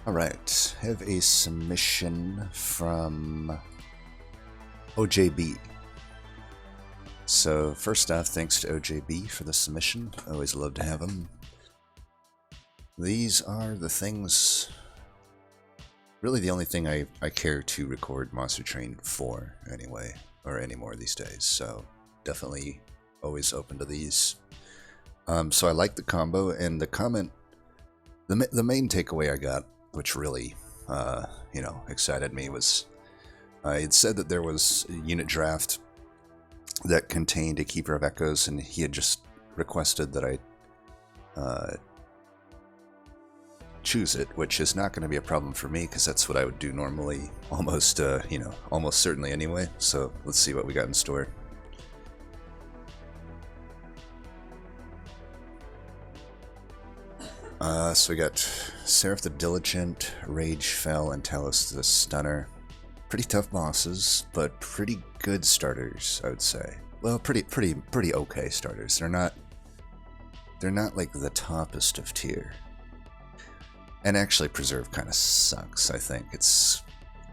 Alright, have a submission from OJB. So first off, thanks to OJB for the submission. Always love to have them. These are the things, really the only thing I care to record Monster Train for anyway, or anymore these days, so definitely always open to these. So I like the combo, and the comment, the main takeaway I got, which really, excited me, was I had said that there was a unit draft that contained a Keeper of Echoes, and he had just requested that I choose it, which is not going to be a problem for me because that's what I would do normally, almost certainly anyway. So let's see what we got in store. So we got Seraph the Diligent, Rage Fell, and Talos the Stunner. Pretty tough bosses, but pretty good starters, I would say. Well, pretty okay starters. They're not like the toppest of tier. And actually, Preserve kind of sucks. I think it's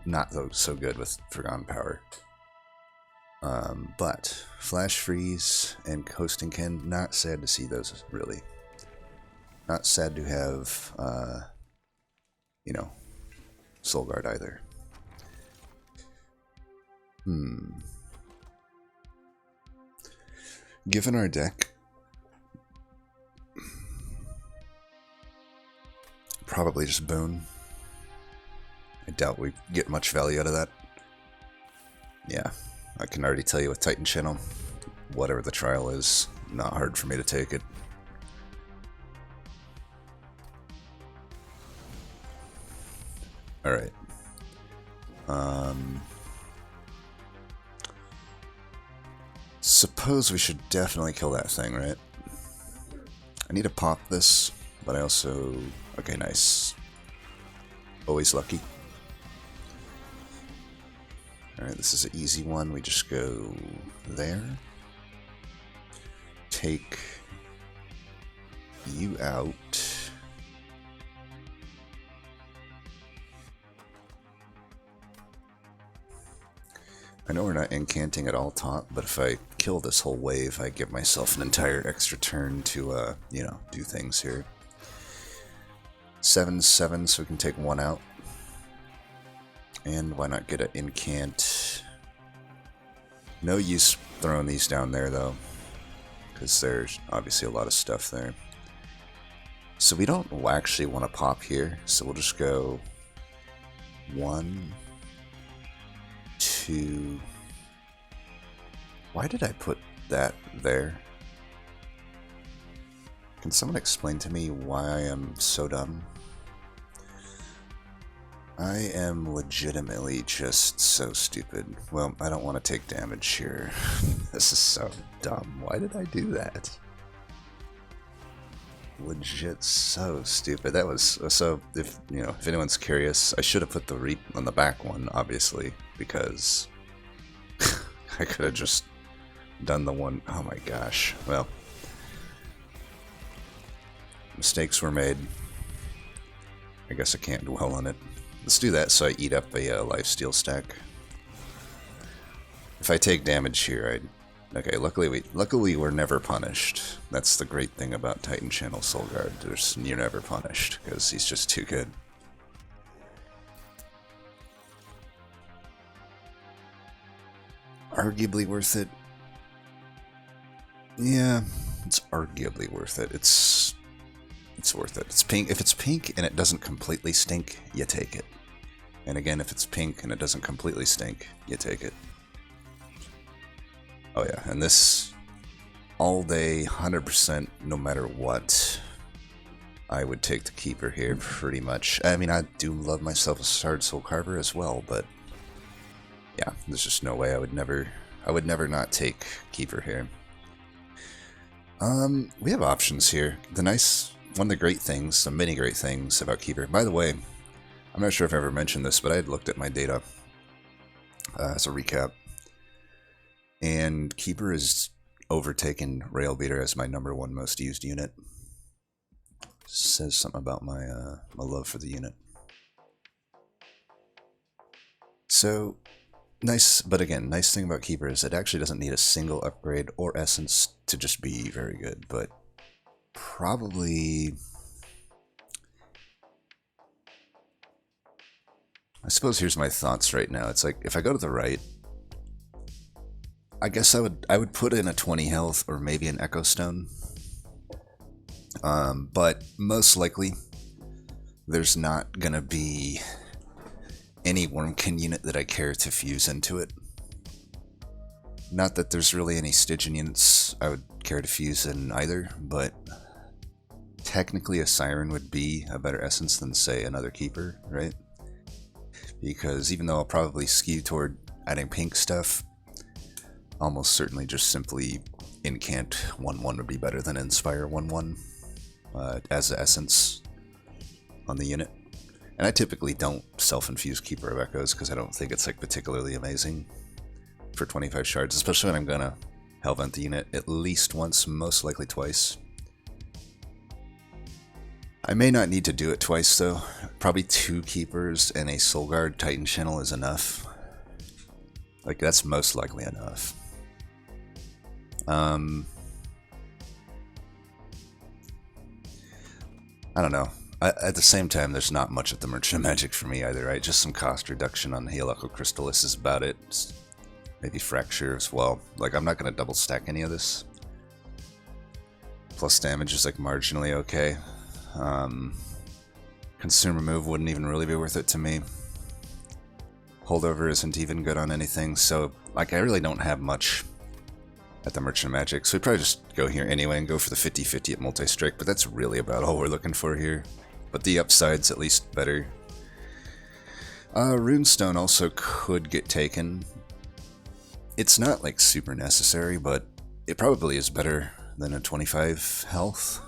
not so good with Forgotten Power. But Flash Freeze and Coasting Ken, not sad to see those, really. Not sad to have, Soul Guard either. Given our deck, probably just Boon. I doubt we get much value out of that. Yeah, I can already tell you with Titan Channel, whatever the trial is, not hard for me to take it. Alright. Suppose we should definitely kill that thing, right? I need to pop this, but I also... Okay, nice. Always lucky. Alright, this is an easy one. We just go there. Take you out. I know we're not incanting at all top, but if I kill this whole wave, I give myself an entire extra turn to, do things here. 7/7, so we can take one out. And why not get an incant? No use throwing these down there, though, because there's obviously a lot of stuff there. So we don't actually want to pop here, so we'll just go 1, 2. Why did I put that there? Can someone explain to me why I am so dumb? I am legitimately just so stupid. Well, I don't want to take damage here. This is so dumb. Why did I do that? Legit so stupid. That was so. If anyone's curious, I should have put the reap on the back one, obviously, because I could have just done the one. Oh my gosh. Well, mistakes were made. I guess I can't dwell on it. Let's do that so I eat up a lifesteal stack. If I take damage here, okay, luckily we're never punished. That's the great thing about Titan Channel Soul Guard. You're never punished, because he's just too good. Arguably worth it. Yeah, it's arguably worth it. It's worth it. It's pink. If it's pink and it doesn't completely stink, you take it. And again, if it's pink and it doesn't completely stink, you take it. Oh yeah, and this all day, 100%, no matter what, I would take the Keeper here pretty much. I mean, I do love myself a Shard Soul Carver as well, but yeah, there's just no way I would never not take Keeper here. We have options here. One of the great things, the many great things about Keeper. By the way, I'm not sure if I ever mentioned this, but I had looked at my data as a recap. And Keeper has overtaken Railbeater as my #1 most used unit. Says something about my my love for the unit. So, nice, but again, nice thing about Keeper is it actually doesn't need a single upgrade or essence to just be very good, but probably... I suppose here's my thoughts right now. It's like, if I go to the right, I guess I would put in a 20 health or maybe an Echo Stone. But most likely, there's not gonna be any Wormkin unit that I care to fuse into it. Not that there's really any Stygian units I would care to fuse in either, but technically a Siren would be a better essence than, say, another Keeper, right? Because even though I'll probably skew toward adding pink stuff, almost certainly just simply Incant 1-1 would be better than Inspire 1-1 as the essence on the unit. And I typically don't self-infuse Keeper of Echoes because I don't think it's like particularly amazing for 25 shards, especially when I'm gonna Hellvent the unit at least once, most likely twice. I may not need to do it twice though. Probably 2 Keepers and a Soul Guard Titan Channel is enough. Like, that's most likely enough. I don't know. At the same time, there's not much at the Merchant of Magic for me either, right? Just some cost reduction on Hail Echo Crystallis is about it. Maybe Fracture as well. Like, I'm not going to double stack any of this. Plus damage is like marginally okay. Consume Remove wouldn't even really be worth it to me. Holdover isn't even good on anything, so like I really don't have much at the Merchant of Magic, so we'd probably just go here anyway and go for the 50-50 at Multi-Strike, but that's really about all we're looking for here. But the upside's at least better. Runestone also could get taken. It's not like super necessary, but it probably is better than a 25 health.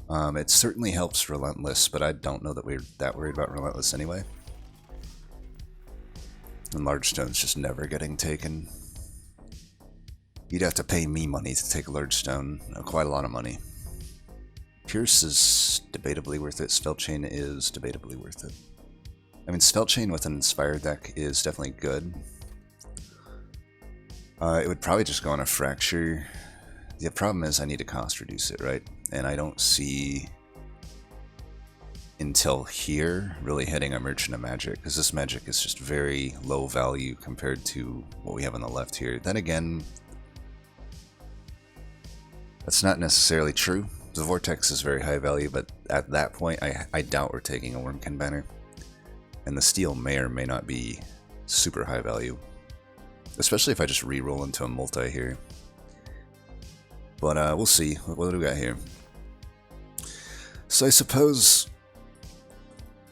It certainly helps Relentless, but I don't know that we're that worried about Relentless anyway. And Large Stone's just never getting taken. You'd have to pay me money to take a Large Stone, quite a lot of money. Pierce is debatably worth it. Spell Chain is debatably worth it. I mean, Spell Chain with an Inspired deck is definitely good. It would probably just go on a Fracture. The problem is I need to cost reduce it, right? And I don't see until here really hitting a Merchant of Magic, because this magic is just very low value compared to what we have on the left here. Then again, that's not necessarily true. The Vortex is very high value, but at that point I doubt we're taking a Wormkin banner. And the Steel may or may not be super high value. Especially if I just re-roll into a multi here. But we'll see. What do we got here? So I suppose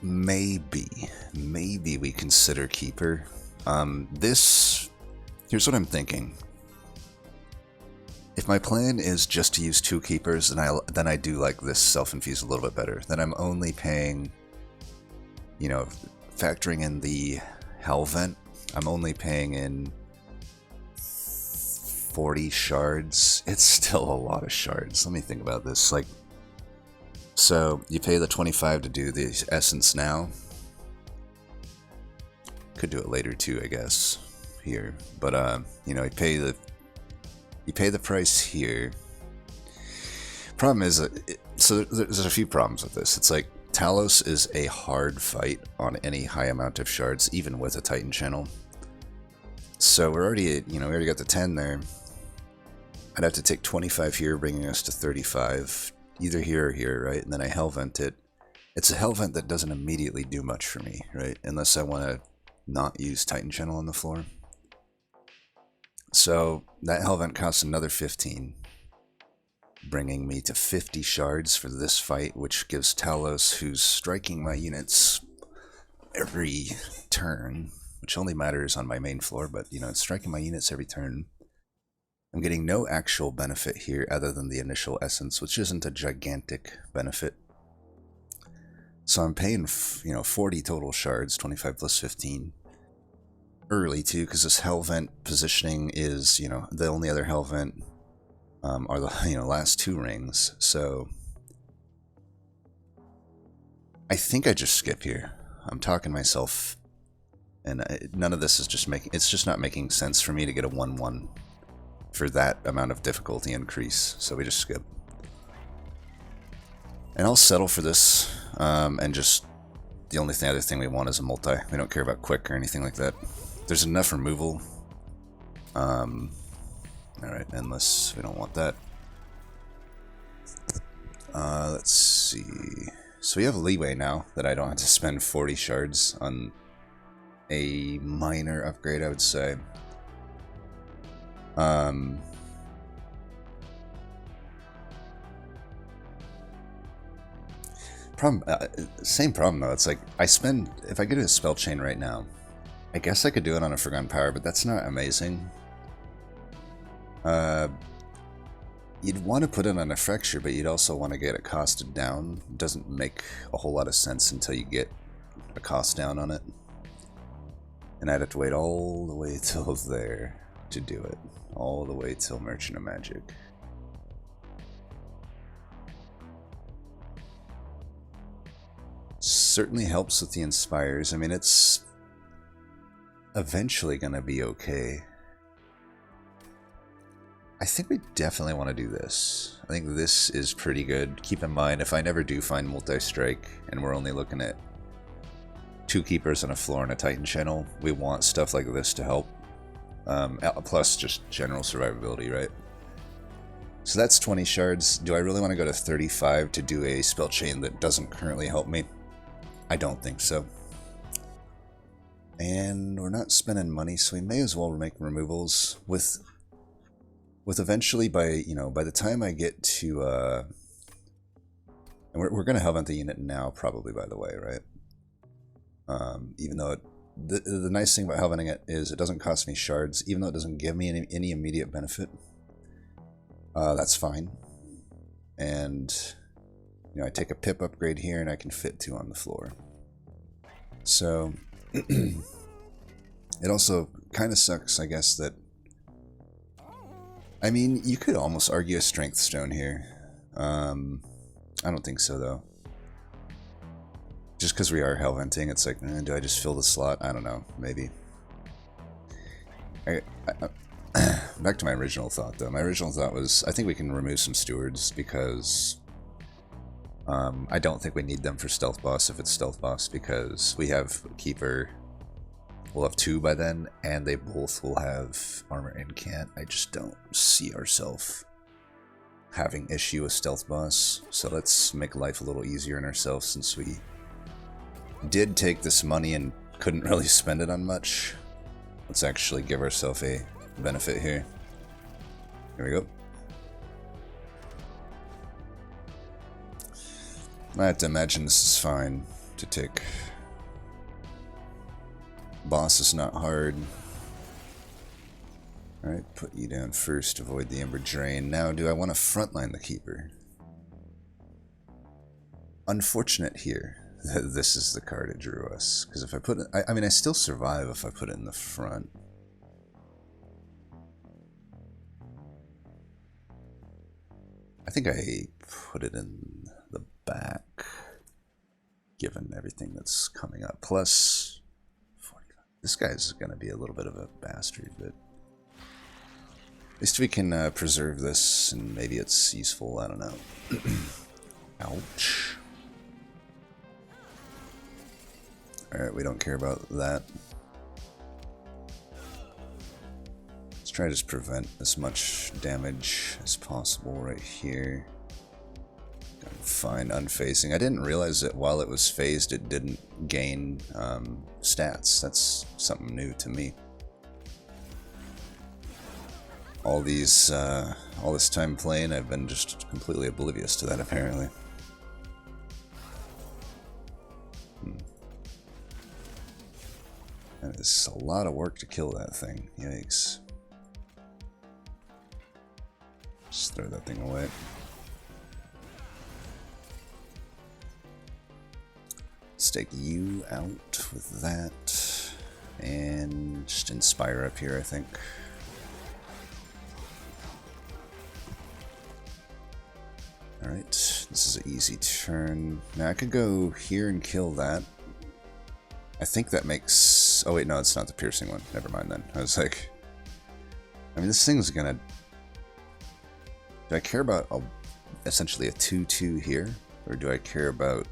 maybe we consider Keeper. Here's what I'm thinking. If my plan is just to use 2 Keepers, then I do like this self-infuse a little bit better. Then I'm only paying, you know, factoring in the Hellvent, I'm only paying in 40 shards. It's still a lot of shards. Let me think about this. Like, so you pay the 25 to do the essence now. Could do it later too, I guess. Here, but you know, you pay the price here. Problem is, so there's a few problems with this. It's like Talos is a hard fight on any high amount of shards, even with a Titan channel. So we're already at, we already got the 10 there. I'd have to take 25 here, bringing us to 35, either here or here, right? And then I Hellvent it. It's a Hellvent that doesn't immediately do much for me, right? Unless I want to not use Titan channel on the floor. So that Hellvent costs another 15, bringing me to 50 shards for this fight, which gives Talos, who's striking my units every turn, which only matters on my main floor, but it's striking my units every turn. I'm getting no actual benefit here other than the initial essence, which isn't a gigantic benefit. So I'm paying 40 total shards, 25 plus 15. Early too, because this Hellvent positioning is, the only other Hellvent are the last 2 rings. So I think I just skip here. I'm talking myself And none of this is just making, it's just not making sense for me to get a 1-1 for that amount of difficulty increase, so we just skip. And I'll settle for this, and just, the only other thing we want is a multi. We don't care about quick or anything like that. There's enough removal. Alright, endless, we don't want that. Let's see. So we have leeway now that I don't have to spend 40 shards on a minor upgrade, I would say. Same problem though. It's like I spend, if I get a spell chain right now, I guess I could do it on a Forgotten Power, but that's not amazing. You'd want to put it on a fracture, but you'd also want to get it costed down. It doesn't make a whole lot of sense until you get a cost down on it. And I'd have to wait all the way till there to do it. All the way till Merchant of Magic. Certainly helps with the Inspires. I mean, it's eventually going to be okay. I think we definitely want to do this. I think this is pretty good. Keep in mind, if I never do find multi-strike, and we're only looking at 2 keepers on a floor and a Titan channel, we want stuff like this to help. Plus just general survivability, right? So that's 20 shards. Do I really want to go to 35 to do a spell chain that doesn't currently help me? I don't think so. And we're not spending money, so we may as well make removals with eventually, by the time I get to and we're gonna Hellvent the unit now, probably, by the way, right? Even though the nice thing about Hellventing it is it doesn't cost me shards, even though it doesn't give me any immediate benefit. That's fine. And I take a pip upgrade here and I can fit 2 on the floor. So it also kind of sucks, I guess, that, I mean, you could almost argue a strength stone here. I don't think so, though. Just because we are Hellventing, it's like, do I just fill the slot? I don't know, maybe. Back to my original thought, though. My original thought was, I think we can remove some stewards, because I don't think we need them for stealth boss if it's stealth boss, because we have keeper. We'll have 2 by then, and they both will have armor and cant. I just don't see ourselves having issue with stealth boss. So let's make life a little easier on ourselves, since we did take this money and couldn't really spend it on much. Let's actually give ourselves a benefit here. Here we go. I have to imagine this is fine to take. Boss is not hard. Alright, put you down first, avoid the Ember Drain. Now, do I want to frontline the Keeper? Unfortunate here that this is the card it drew us. Because if I put it, I mean, I still survive if I put it in the front. I think I put it in the back, given everything that's coming up. Plus, this guy's going to be a little bit of a bastard, but at least we can preserve this, and maybe it's useful, I don't know. Ouch. Alright, we don't care about that. Let's try to just prevent as much damage as possible right here. Fine, unphasing. I didn't realize that while it was phased, it didn't gain stats. That's something new to me. All this time playing, I've been just completely oblivious to that, apparently. That is a lot of work to kill that thing. Yikes. Just throw that thing away. Let's take you out with that, and just Inspire up here, I think. Alright, this is an easy turn. Now I could go here and kill that. I think that makes... Oh wait, no, it's not the piercing one. Never mind then. I was like... I mean, this thing's gonna... Do I care about essentially a 2-2 here? Or do I care about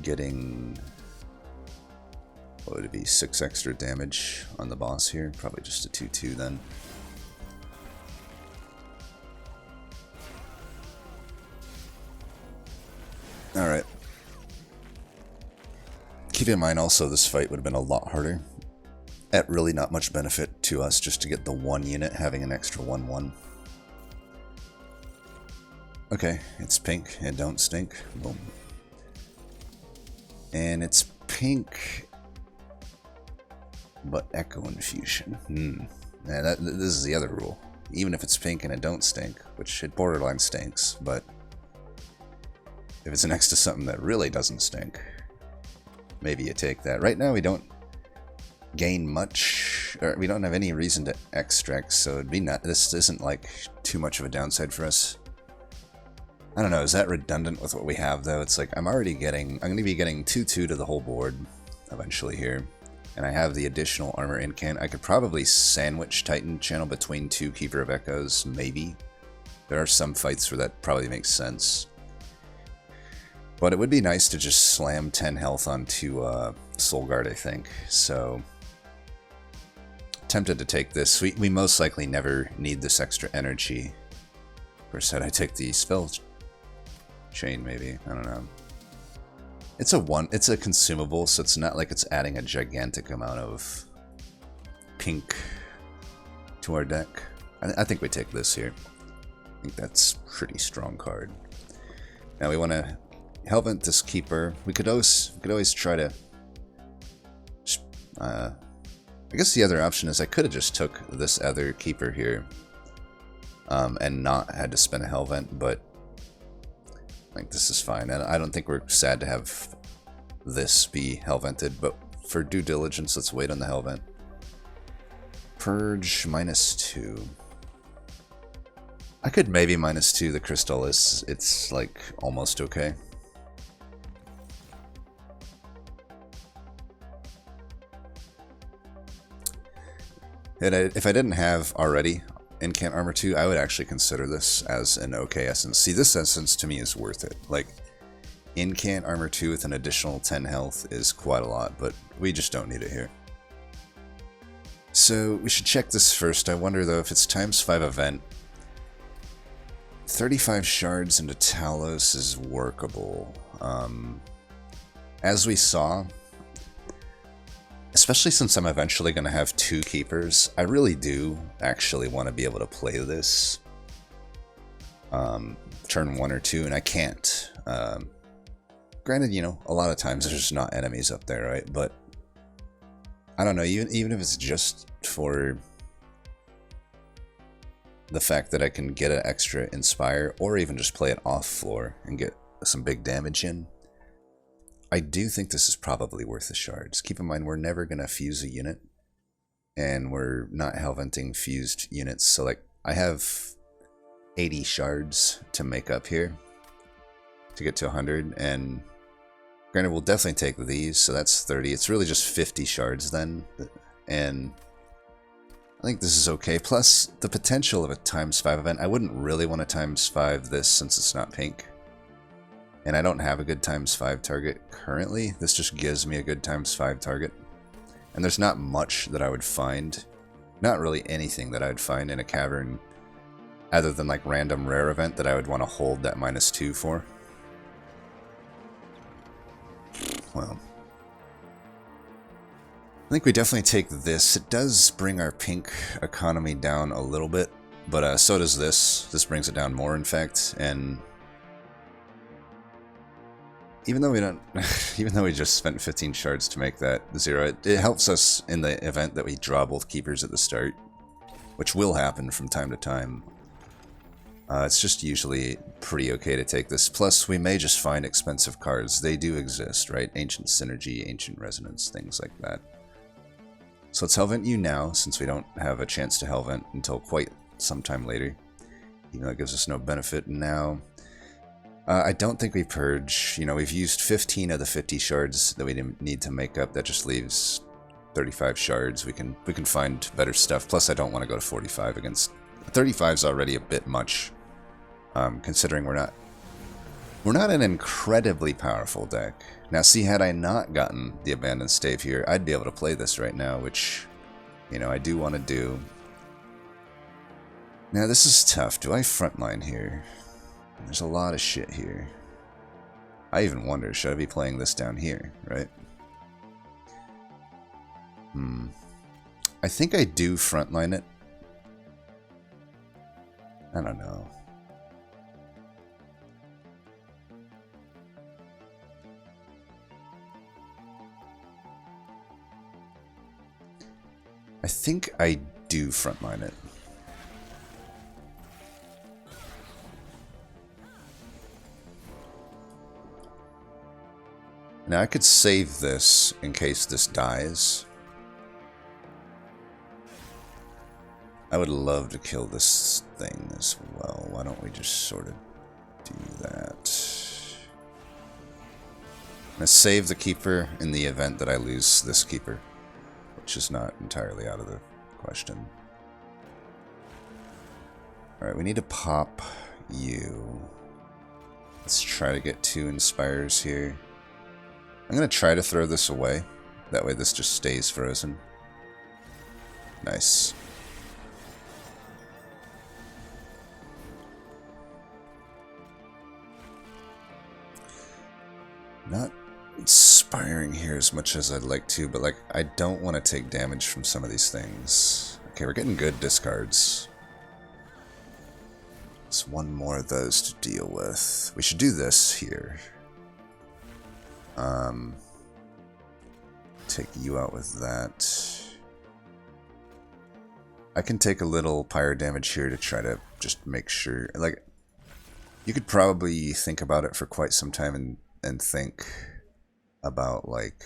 getting... What would it be? 6 extra damage on the boss here? Probably just a 2-2 then. Alright. Keep in mind also this fight would have been a lot harder. At really not much benefit to us just to get the 1 unit having an extra 1-1. Okay, it's pink and don't stink. Boom. And it's pink, but Echo Infusion. Yeah, this is the other rule. Even if it's pink and it don't stink, which it borderline stinks, but if it's next to something that really doesn't stink, maybe you take that. Right now we don't gain much, or we don't have any reason to extract, so it'd be not. This isn't like too much of a downside for us. I don't know, is that redundant with what we have though? It's like I'm going to be getting 2-2 to the whole board eventually here. And I have the additional armor incant. I could probably sandwich Titan channel between 2 Keeper of Echoes, maybe. There are some fights where that probably makes sense. But it would be nice to just slam 10 health onto Soul Guard, I think. So, tempted to take this. We most likely never need this extra energy. Of course, had I take the spell chain, maybe. I don't know. It's a consumable, so it's not like it's adding a gigantic amount of pink to our deck. I think we take this here. I think that's a pretty strong card. Now we want to Hellvent this Keeper. We could always try to... I guess the other option is I could have just took this other Keeper here and not had to spend a Hellvent, but I think this is fine. And I don't think we're sad to have this be Hellvented, but for due diligence, let's wait on the Hellvent. Purge -2. I could maybe -2 the Crystal. It's like almost okay. And if I didn't have already Incant Armor 2, I would actually consider this as an okay essence. See, this essence to me is worth it. Like, Incant Armor 2 with an additional 10 health is quite a lot, but we just don't need it here. So, we should check this first. I wonder, though, if it's ×5 event, 35 shards into Talos is workable. As we saw, especially since I'm eventually going to have 2 Keepers, I really do actually want to be able to play this turn 1 or 2, and I can't. Granted, you know, a lot of times there's not enemies up there, right? But I don't know, even if it's just for the fact that I can get an extra Inspire, or even just play it off floor and get some big damage in, I do think this is probably worth the shards. Keep in mind, we're never going to fuse a unit, and we're not Hellventing fused units, so like, I have 80 shards to make up here to get to 100, and granted, we'll definitely take these, so that's 30. It's really just 50 shards then, and I think this is okay. Plus, the potential of a ×5 event. I wouldn't really want to ×5 this since it's not pink. And I don't have a good ×5 target currently. This just gives me a good ×5 target. And there's not much that I would find. Not really anything that I would find in a cavern other than like random rare event that I would want to hold that -2 for. Well, I think we definitely take this. It does bring our pink economy down a little bit, but so does this. This brings it down more, in fact, and even though we don't, even though we just spent 15 shards to make that 0, it helps us in the event that we draw both Keepers at the start, which will happen from time to time. It's just usually pretty okay to take this. Plus, we may just find expensive cards. They do exist, right? Ancient Synergy, Ancient Resonance, things like that. So let's Hellvent you now, since we don't have a chance to Hellvent until quite some time later. Even though it gives us no benefit now. I don't think we purge. You know, we've used 15 of the 50 shards that we didn't need to make up. That just leaves 35 shards. We can find better stuff. Plus, I don't want to go to 45 against 35 is already a bit much, considering we're not an incredibly powerful deck. Now, see, had I not gotten the Abandoned Stave here, I'd be able to play this right now, which, you know, I do want to do. Now, this is tough. Do I frontline here? There's a lot of shit here. I even wonder, should I be playing this down here, right? I think I do frontline it. I don't know. I think I do frontline it. Now I could save this in case this dies. I would love to kill this thing as well. Why don't we just sort of do that? I'm gonna save the keeper in the event that I lose this keeper, which is not entirely out of the question. Alright, we need to pop you. Let's try to get 2 Inspires here. I'm going to try to throw this away. That way this just stays frozen. Nice. Not inspiring here as much as I'd like to, but like I don't want to take damage from some of these things. Okay, we're getting good discards. There's one more of those to deal with. We should do this here. Take you out with that. I can take a little pyre damage here to try to just make sure, like, you could probably think about it for quite some time and think about, like,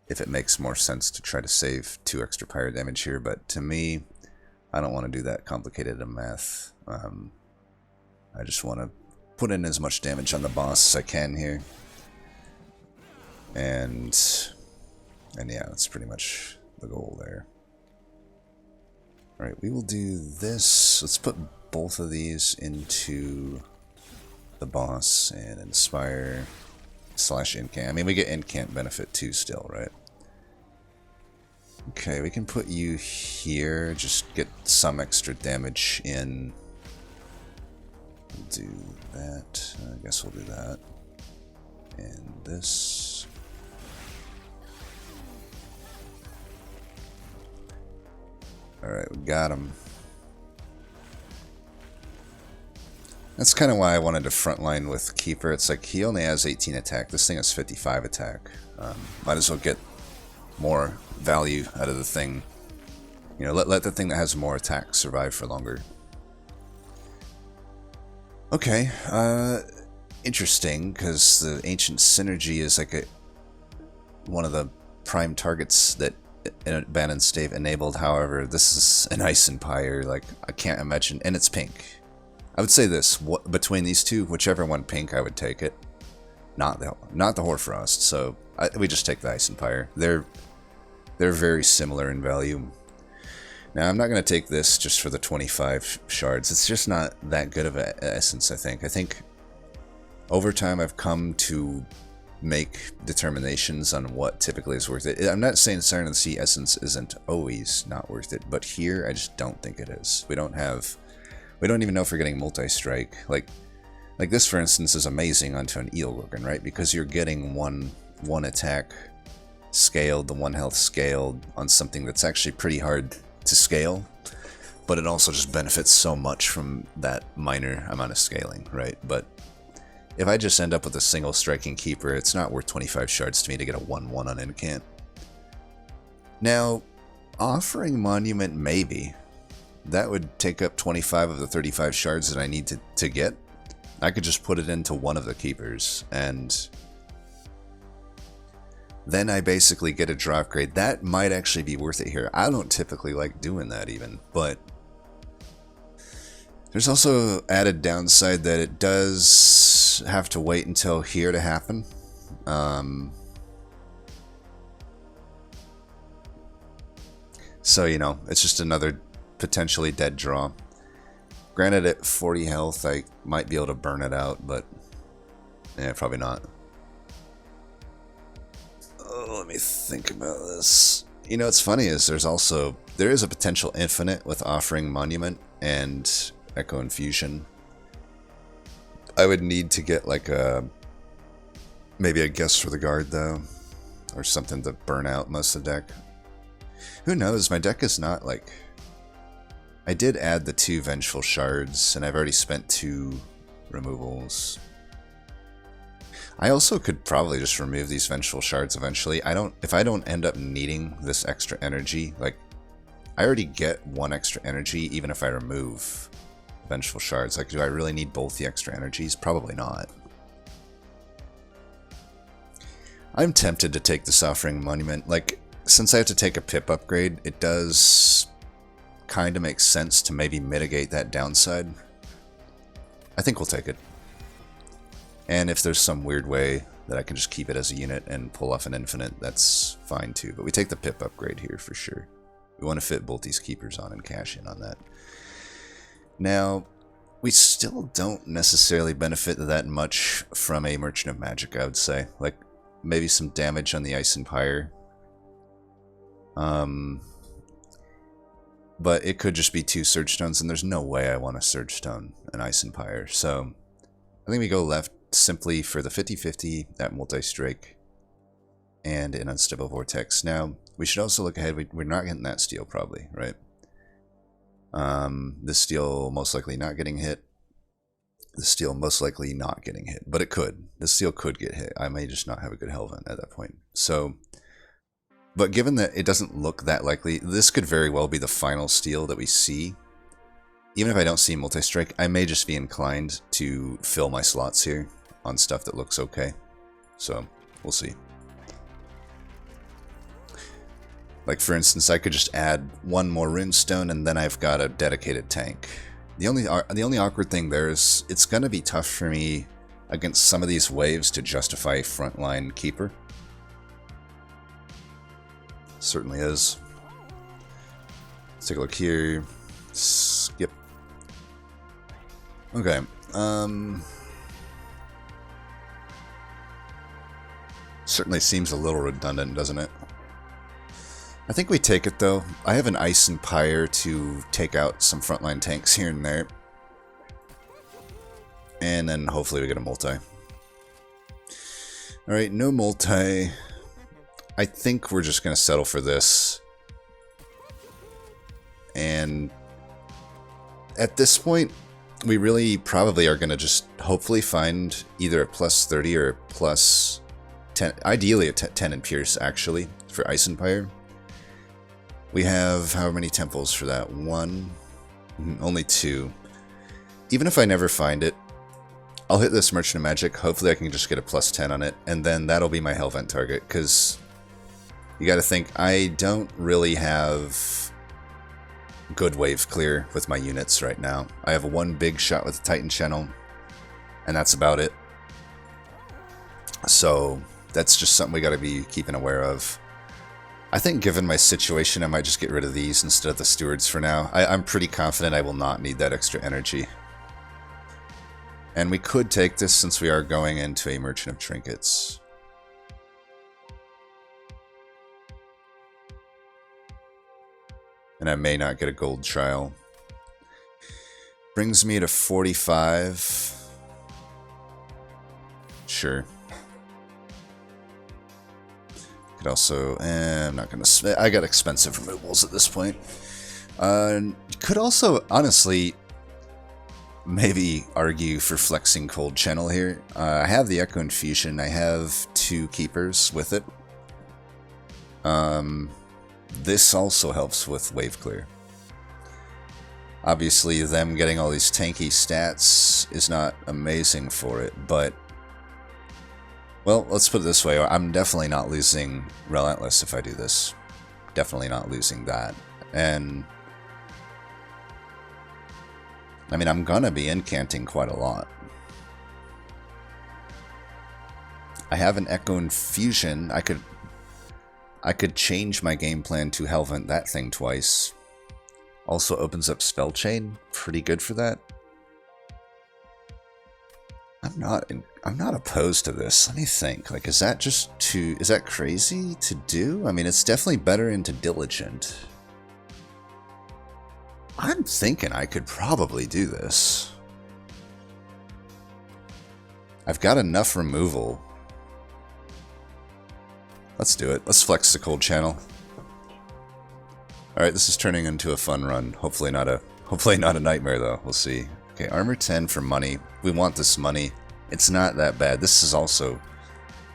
if it makes more sense to try to save 2 extra pyre damage here, but to me, I don't want to do that complicated of math. I just want to put in as much damage on the boss as I can here. And yeah, that's pretty much the goal there. Alright, we will do this. Let's put both of these into the boss and inspire / incant. I mean, we get incant benefit too still, right? Okay, we can put you here, just get some extra damage in. We'll do that. I guess we'll do that. And this. Alright, we got him. That's kind of why I wanted to frontline with Keeper. It's like, he only has 18 attack. This thing has 55 attack. Might as well get more value out of the thing. You know, let the thing that has more attack survive for longer. Okay, interesting, because the Ancient Synergy is like one of the prime targets that Abandoned Stave enabled. However, this is an Ice Empire, like, I can't imagine, and it's pink. I would say this, between these two, whichever one pink, I would take it. Not the Hoarfrost, so we just take the Ice Empire. They're very similar in value. Now, I'm not going to take this just for the 25 shards. It's just not that good of an essence, I think. I think over time I've come to make determinations on what typically is worth it. I'm not saying Siren of the Sea essence isn't always not worth it, but here I just don't think it is. We don't even know if we're getting multi-strike. Like this, for instance, is amazing onto an Eelgorgon, right? Because you're getting one attack scaled, the 1 health scaled on something that's actually pretty hard to scale, but it also just benefits so much from that minor amount of scaling, right? But if I just end up with a single striking keeper, it's not worth 25 shards to me to get a 1/1 on incant. Now, offering Monument, maybe. That would take up 25 of the 35 shards that I need to get. I could just put it into one of the keepers, and then I basically get a draw upgrade. That might actually be worth it here. I don't typically like doing that even, but there's also added downside that it does just have to wait until here to happen. So, you know, it's just another potentially dead draw. Granted, at 40 health, I might be able to burn it out, but yeah, probably not. Oh, let me think about this. You know, what's funny is there is a potential infinite with offering Monument and Echo Infusion. I would need to get like maybe a Guess for the Guard though, or something to burn out most of the deck. Who knows? My deck is not like... I did add the 2 Vengeful Shards, and I've already spent 2 removals. I also could probably just remove these Vengeful Shards eventually. If I don't end up needing this extra energy, like, I already get 1 extra energy even if I remove Vengeful Shards. Like, do I really need both the extra energies? Probably not. I'm tempted to take this Offering Monument. Like, since I have to take a pip upgrade, it does kind of make sense to maybe mitigate that downside. I think we'll take it. And if there's some weird way that I can just keep it as a unit and pull off an infinite, that's fine too. But we take the pip upgrade here for sure. We want to fit both these keepers on and cash in on that. Now, we still don't necessarily benefit that much from a Merchant of Magic, I would say. Like, maybe some damage on the Ice Empire. But it could just be 2 Surge Stones, and there's no way I want to Surge Stone an Ice Empire. So, I think we go left simply for the 50-50, that Multi-Strike, and an Unstable Vortex. Now, we should also look ahead. We're not getting that steel, probably, right? This steel most likely not getting hit. This steel most likely not getting hit, but it could. This steel could get hit. I may just not have a good Hellvent at that point. So... But given that it doesn't look that likely, this could very well be the final steal that we see. Even if I don't see Multi-Strike, I may just be inclined to fill my slots here on stuff that looks okay. So, we'll see. Like, for instance, I could just add 1 more Runestone, and then I've got a dedicated tank. The only awkward thing there is, it's going to be tough for me against some of these waves to justify Frontline Keeper. Certainly is. Let's take a look here. Skip. Okay. Certainly seems a little redundant, doesn't it? I think we take it though. I have an Ice Empire to take out some frontline tanks here and there. And then hopefully we get a multi. Alright, no multi. I think we're just going to settle for this. And at this point, we really probably are going to just hopefully find either a plus 30 or a plus 10. Ideally a 10 in Pierce, actually, for Ice Empire. We have how many temples for that? 1? Only 2. Even if I never find it, I'll hit this Merchant of Magic. Hopefully I can just get a plus 10 on it. And then that'll be my Hellvent target, because... You gotta think, I don't really have good wave clear with my units right now. I have 1 big shot with the Titan Channel, and that's about it. So, that's just something we gotta be keeping aware of. I think given my situation, I might just get rid of these instead of the Stewards for now. I'm pretty confident I will not need that extra energy. And we could take this since we are going into a Merchant of Trinkets. And I may not get a gold trial. Brings me to 45. Sure. Could also... I'm not going to... I got expensive removals at this point. Could also, honestly, maybe argue for flexing Cold Channel here. I have the Echo Infusion. I have 2 keepers with it. This also helps with wave clear. Obviously, them getting all these tanky stats is not amazing for it, but... Well, let's put it this way. I'm definitely not losing Relentless if I do this. Definitely not losing that. And... I mean, I'm gonna be incanting quite a lot. I have an Echo Infusion. I could change my game plan to Hellvent that thing twice. Also opens up Spell Chain. Pretty good for that. I'm not opposed to this. Let me think. Like, is that crazy to do? I mean, it's definitely better into Diligent. I'm thinking I could probably do this. I've got enough removal. Let's do it. Let's flex the cold channel. Alright, this is turning into a fun run. Hopefully not a nightmare though. We'll see. Okay, armor 10 for money. We want this money. It's not that bad. This is also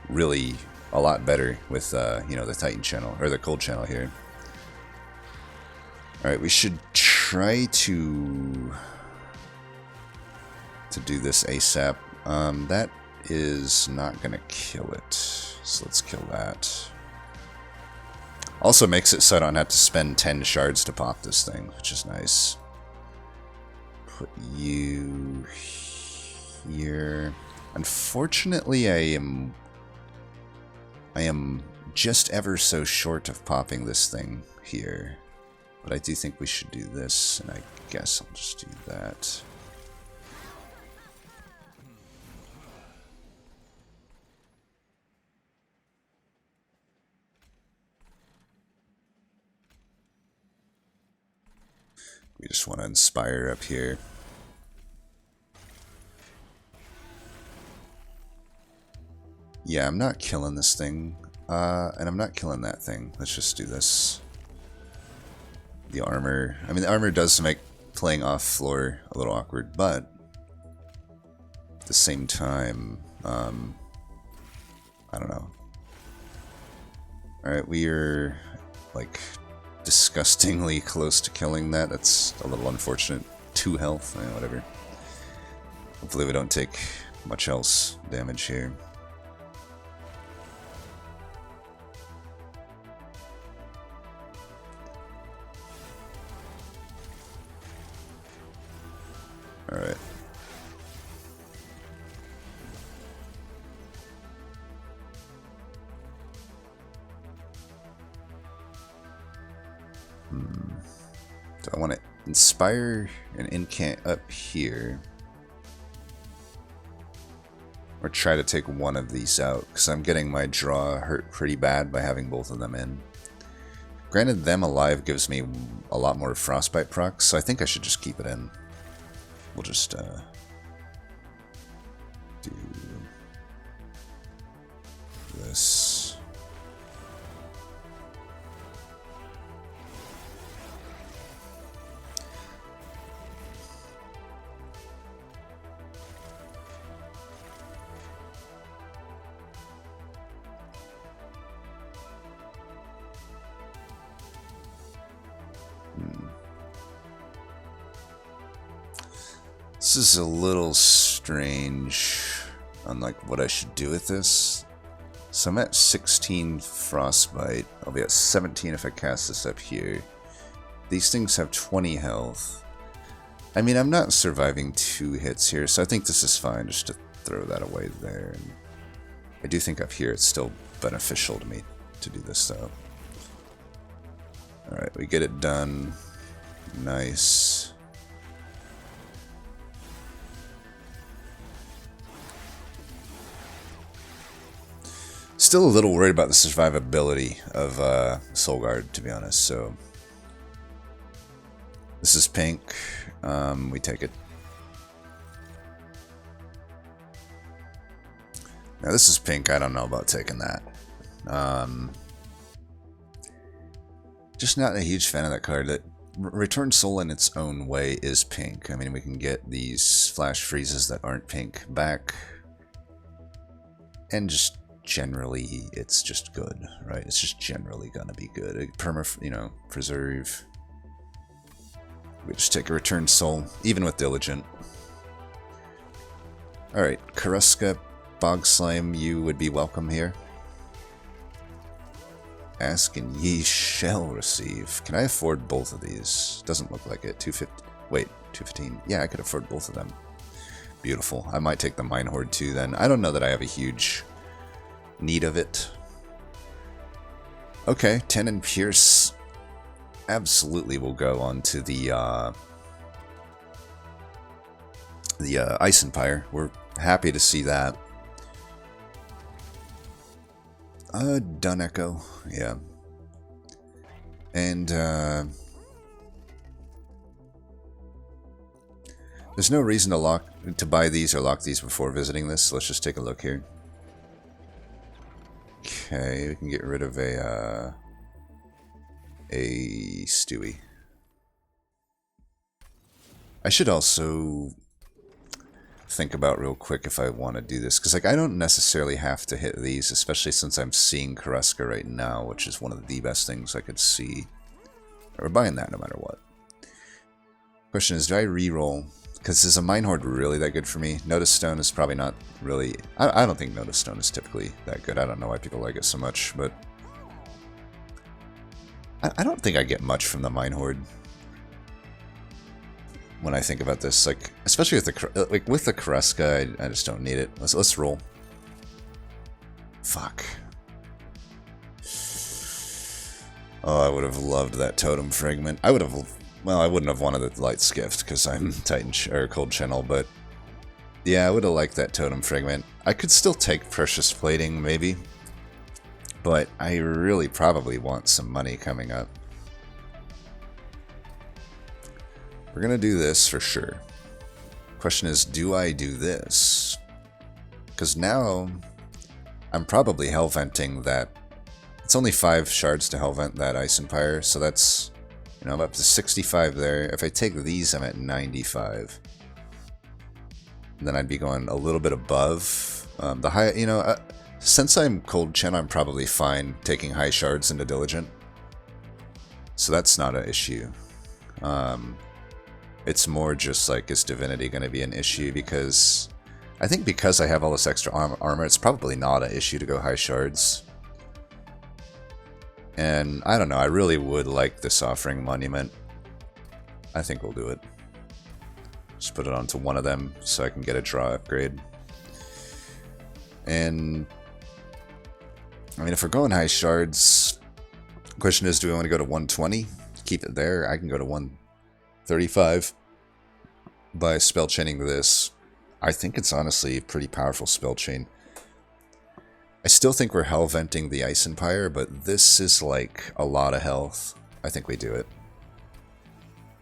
really a lot better with you know, the Titan channel or the cold channel here. Alright, we should try to do this ASAP. That is not gonna kill it. So let's kill that. Also makes it so I don't have to spend 10 shards to pop this thing, which is nice. Put you here. Unfortunately, I am just ever so short of popping this thing here. But I do think we should do this, and I guess I'll just do that. We just want to inspire up here. Yeah, I'm not killing this thing. And I'm not killing that thing. Let's just do this. The armor. I mean, the armor does make playing off floor a little awkward, but at the same time, I don't know. Alright, we are, like, disgustingly close to killing that. That's a little unfortunate. 2 health, whatever. Hopefully we don't take much else damage here. Alright. Do I want to inspire an incant up here? Or try to take one of these out? Because I'm getting my draw hurt pretty bad by having both of them in. Granted, them alive gives me a lot more frostbite procs, so I think I should just keep it in. We'll just do this. This is a little strange on like what I should do with this. So I'm at 16 frostbite. I'll be at 17 if I cast this up here. These things have 20 health. I mean, I'm not surviving 2 hits here, so I think this is fine just to throw that away there. And I do think up here it's still beneficial to me to do this though. Alright, we get it done. Nice. Still a little worried about the survivability of Soul Guard, to be honest, so this is pink. We take it. Now this is pink. I don't know about taking that. Just not a huge fan of that card. That Return Soul in its own way is pink. I mean, we can get these flash freezes that aren't pink back, and just generally, it's just good, right? It's just generally gonna be good. Preserve. We just take a Return Soul, even with Diligent. Alright, Karuska, Bog Slime, you would be welcome here. Ask and ye shall receive. Can I afford both of these? Doesn't look like it. 250. Wait, 215. Yeah, I could afford both of them. Beautiful. I might take the Mine Horde too then. I don't know that I have a huge need of it. Okay, 10 and Pierce absolutely will go on to the Ice Empire. We're happy to see that. Dun Echo, yeah. And there's no reason to buy these or lock these before visiting this. So let's just take a look here. Okay, we can get rid of a Stewie. I should also think about real quick if I want to do this, because like I don't necessarily have to hit these, especially since I'm seeing Kareska right now, which is one of the best things I could see. We're buying that no matter what. Question is, do I re-roll? Because is a Mine Horde really that good for me? Notice Stone is probably not really... I don't think Notice Stone is typically that good. I don't know why people like it so much, but... I don't think I get much from the Mine Horde when I think about this. Like, especially with the Kareska, I just don't need it. Let's roll. Fuck. Oh, I would have loved that Totem Fragment. I would have... Well, I wouldn't have wanted the Light's Gift because I'm Cold Channel, but yeah, I would have liked that Totem Fragment. I could still take Precious Plating, maybe, but I really probably want some money coming up. We're gonna do this for sure. Question is, do I do this? Because now I'm probably Hellventing that. It's only 5 shards to Hellvent that Ice Empire, so that's... You know, I'm up to 65 there. If I take these, I'm at 95. And then I'd be going a little bit above. The high, you know, since I'm Cold Channel, I'm probably fine taking high shards into Diligent. So that's not an issue. It's more just like, is Divinity going to be an issue? Because I think because I have all this extra armor, it's probably not an issue to go high shards. And I don't know, I really would like this Offering Monument. I think we'll do it. Just put it onto one of them so I can get a draw upgrade. And I mean, if we're going high shards, the question is, do we want to go to 120? Keep it there. I can go to 135 by spell chaining this. I think it's honestly a pretty powerful spell chain. I still think we're Hellventing the Ice Empire, but this is like a lot of health. I think we do it.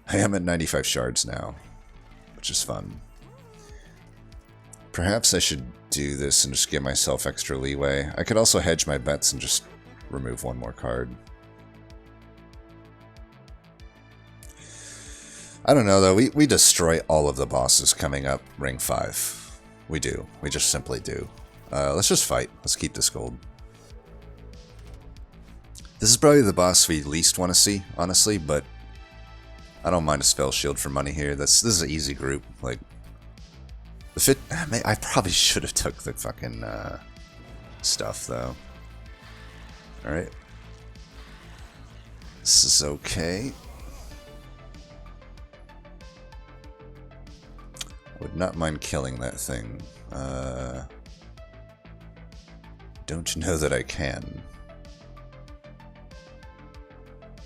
I am at 95 shards now, which is fun. Perhaps I should do this and just give myself extra leeway. I could also hedge my bets and just remove one more card. I don't know though, we destroy all of the bosses coming up Ring 5. We do. We just simply do. Let's just fight. Let's keep this gold. This is probably the boss we least want to see, honestly, but I don't mind a spell shield for money here. This is an easy group. Like, I probably should have took the fucking stuff though. All right, this is okay. Would not mind killing that thing. Don't you know that I can?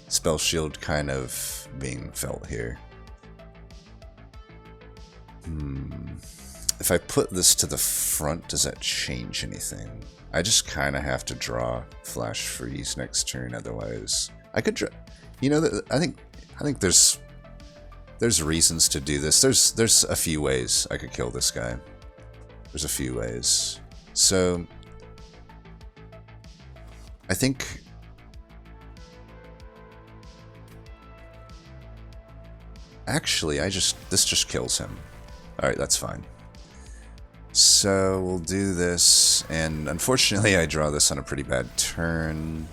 Spell shield kind of being felt here. If I put this to the front, does that change anything? I just kind of have to draw Flash Freeze next turn, otherwise I could draw. You know, I think there's reasons to do this. There's a few ways I could kill this guy. There's a few ways. So I think actually this just kills him. Alright, that's fine. So we'll do this, and unfortunately I draw this on a pretty bad turn.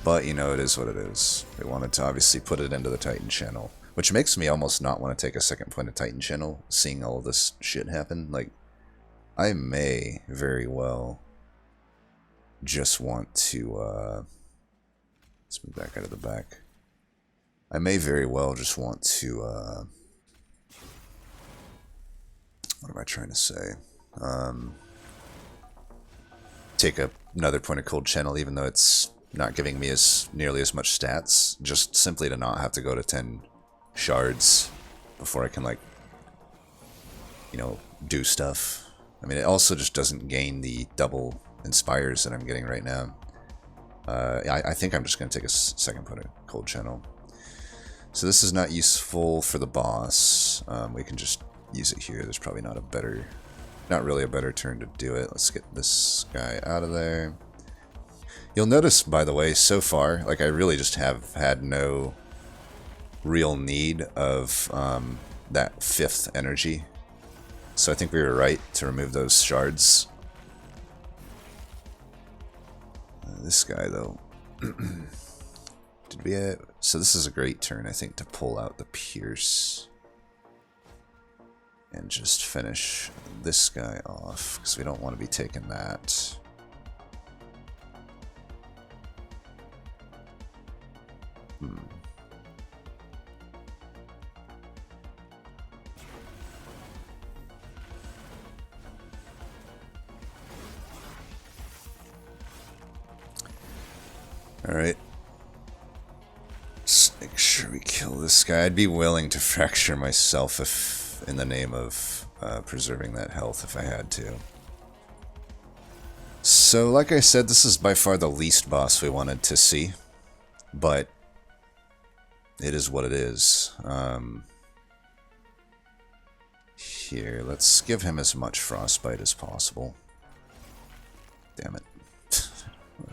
But you know, it is what it is. We wanted to obviously put it into the Titan channel, which makes me almost not want to take a second point of Titan channel, seeing all of this shit happen. Like, I may very well just want to, let's move back out of the back. I may very well just want to, what am I trying to say? take another point of cold channel, even though it's not giving me nearly as much stats, just simply to not have to go to 10 shards before I can, like, you know, do stuff. I mean, it also just doesn't gain the double inspires that I'm getting right now. I think I'm just going to take a second point of cold channel. So this is not useful for the boss. We can just use it here. There's probably not really a better turn to do it. Let's get this guy out of there. You'll notice, by the way, so far, like, I really just have had no real need of that 5th energy. So I think we were right to remove those shards. This guy, though. Did we have... So this is a great turn, I think, to pull out the Pierce. And just finish this guy off, because we don't want to be taking that. Alright. Let's make sure we kill this guy. I'd be willing to fracture myself if, in the name of preserving that health if I had to. So, like I said, this is by far the least boss we wanted to see. But it is what it is. Here, let's give him as much frostbite as possible. Damn it.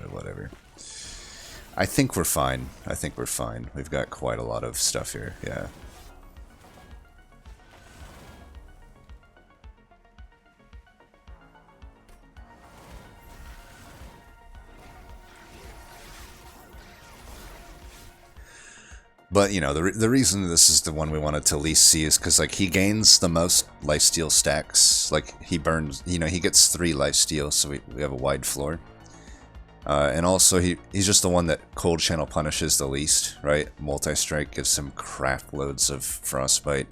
Whatever. I think we're fine. I think we're fine. We've got quite a lot of stuff here, yeah. But, you know, the reason this is the one we wanted to least see is because, like, he gains the most lifesteal stacks. Like, he burns, you know, he gets 3 lifesteal, so we have a wide floor. And also, he's just the one that cold channel punishes the least, right? Multi-strike gives him crap loads of frostbite.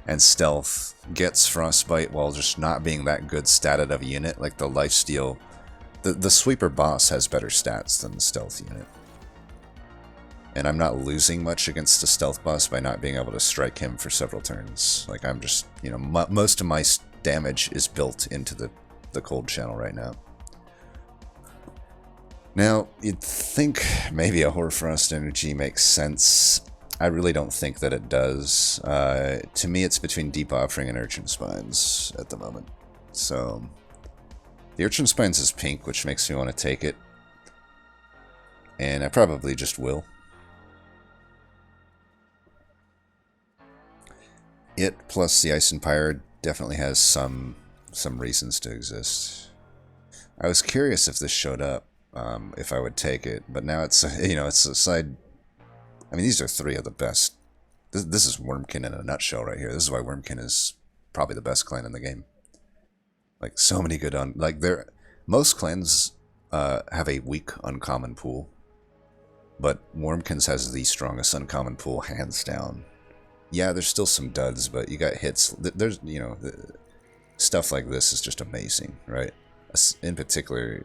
And stealth gets frostbite while just not being that good statted of a unit. Like, the lifesteal, the sweeper boss has better stats than the stealth unit. And I'm not losing much against the stealth boss by not being able to strike him for several turns. Like, I'm just, you know, most of my damage is built into the cold channel right now. Now, you'd think maybe a Hoarfrost energy makes sense. I really don't think that it does. To me, it's between Deep Offering and Urchin Spines at the moment. So, the Urchin Spines is pink, which makes me want to take it. And I probably just will. It plus the Ice Empire definitely has some reasons to exist. I was curious if this showed up, if I would take it, but now it's, you know, it's a side. I mean, these are 3 of the best. This is Wormkin in a nutshell right here. This is why Wormkin is probably the best clan in the game. Like, so many good most clans have a weak uncommon pool, but Wormkin's has the strongest uncommon pool, hands down. Yeah, there's still some duds, but you got hits. There's, you know, stuff like this is just amazing, right? In particular,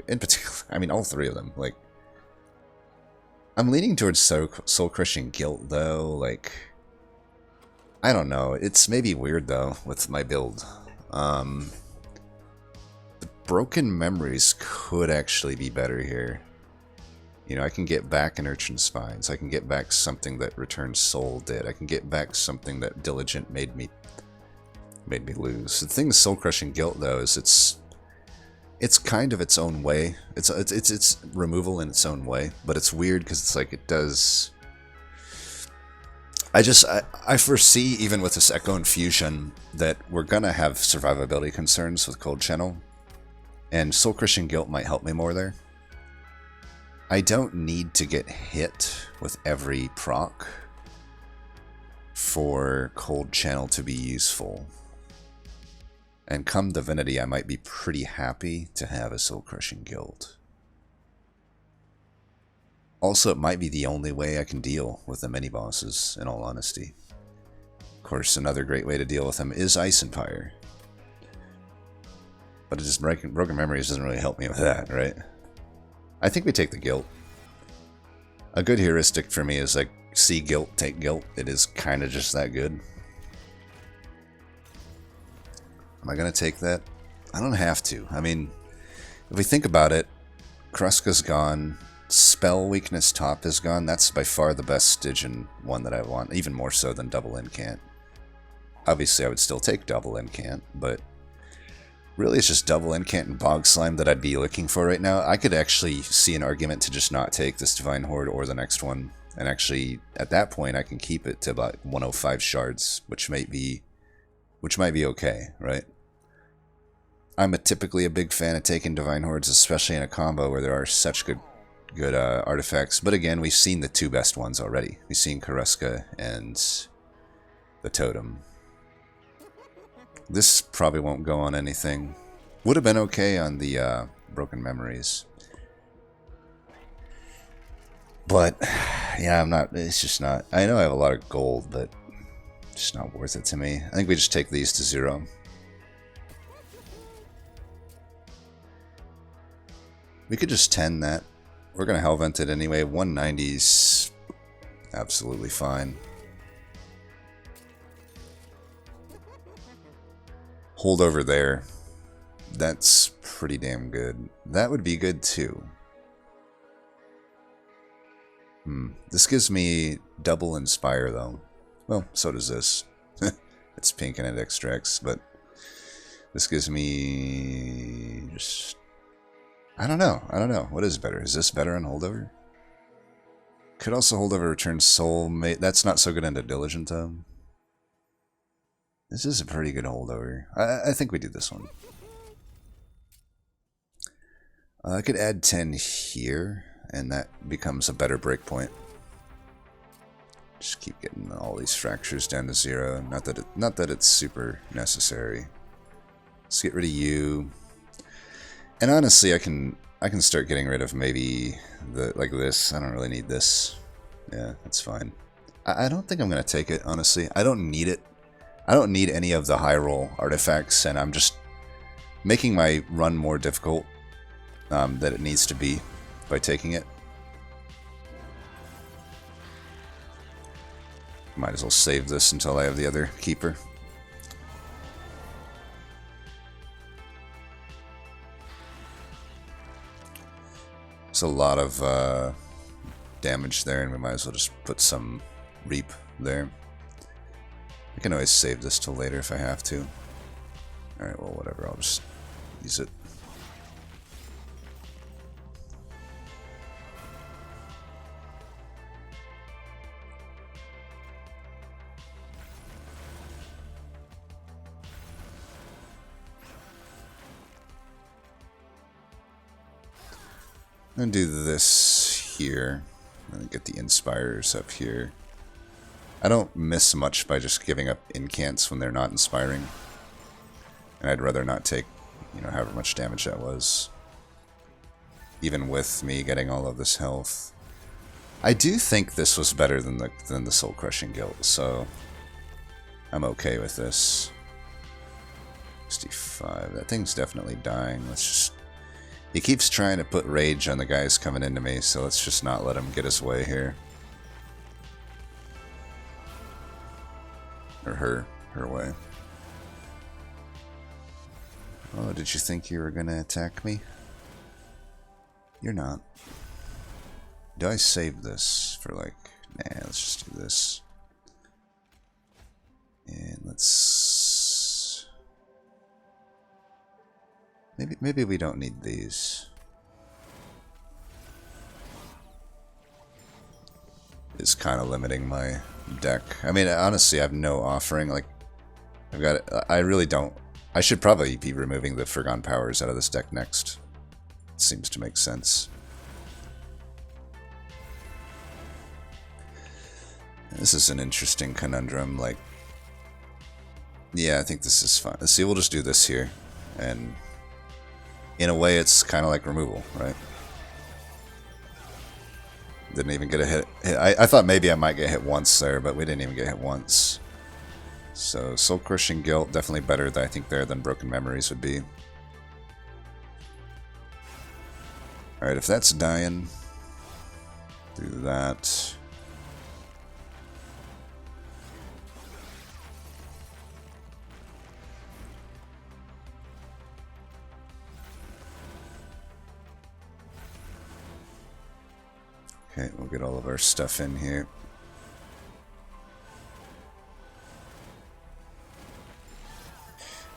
I mean, all 3 of them. Like, I'm leaning towards soul-crushing guilt, though. Like, I don't know. It's maybe weird, though, with my build. The broken memories could actually be better here. You know, I can get back an Urchin Spines. I can get back something that Return Soul did. I can get back something that Diligent made me lose. The thing with Soul Crushing Guilt, though, is it's kind of its own way. It's removal in its own way, but it's weird because it's like it does. I foresee, even with this Echo Infusion, that we're gonna have survivability concerns with Cold Channel, and Soul Crushing Guilt might help me more there. I don't need to get hit with every proc for Cold Channel to be useful. And come Divinity, I might be pretty happy to have a Soul Crushing Guild. Also, it might be the only way I can deal with the mini-bosses, in all honesty. Of course, another great way to deal with them is Ice Empire. But it just broken memories doesn't really help me with that, right? I think we take the guilt. A good heuristic for me is like, see guilt, take guilt. It is kind of just that good. Am I going to take that? I don't have to. I mean, if we think about it, Kruska's gone. Spell weakness top is gone. That's by far the best Stygian one that I want, even more so than double incant. Obviously, I would still take double incant, but really it's just double incant and bog slime that I'd be looking for right now. I could actually see an argument to just not take this Divine Horde or the next one, and actually at that point I can keep it to about 105 shards, which might be okay, right? I'm typically a big fan of taking Divine Hordes, especially in a combo where there are such good artifacts. But again, we've seen the two best ones already. We've seen Karuska and the Totem. This probably won't go on anything. Would have been okay on the Broken Memories. But, yeah, I'm not, it's just not, I know I have a lot of gold, but it's just not worth it to me. I think we just take these to 0. We could just 10 that. We're going to Hellvent it anyway. 190's absolutely fine. Hold over there. That's pretty damn good. That would be good too. This gives me double Inspire though. Well, so does this. It's pink and it extracts, but this gives me just... I don't know. What is better? Is this better on holdover? Could also holdover return soulmate. That's not so good into diligent though. This is a pretty good holdover. I think we do this one. I could add 10 here, and that becomes a better breakpoint. Just keep getting all these fractures down to 0. Not that it's super necessary. Let's get rid of you. And honestly, I can start getting rid of maybe like this. I don't really need this. Yeah, that's fine. I don't think I'm gonna take it, honestly. I don't need it. I don't need any of the high roll artifacts, and I'm just making my run more difficult than it needs to be by taking it. Might as well save this until I have the other keeper. There's a lot of damage there, and we might as well just put some reap there. I can always save this till later if I have to. Alright, well, whatever, I'll just use it. I'm gonna do this here, and get the Inspires up here. I don't miss much by just giving up incants when they're not inspiring. And I'd rather not take, you know, however much damage that was. Even with me getting all of this health. I do think this was better than the Soul Crushing Guilt, so I'm okay with this. 65. That thing's definitely dying. Let's just... He keeps trying to put rage on the guys coming into me, so let's just not let him get his way here. Or her way. Oh, did you think you were gonna attack me? You're not. Do I save this for like... Nah, let's just do this. And let's... Maybe we don't need these. It's kind of limiting my deck. I mean, honestly, I have no offering. Like, I've got... I really don't... I should probably be removing the Forgone Powers out of this deck next. It seems to make sense. This is an interesting conundrum. Like, yeah, I think this is fine. Let's see, we'll just do this here. And in a way, it's kind of like removal, right? Didn't even get a hit. I thought maybe I might get hit once there, but we didn't even get hit once. So, Soul Crushing Guilt, definitely better, I think, there than Broken Memories would be. Alright, if that's dying, do that. Okay, we'll get all of our stuff in here.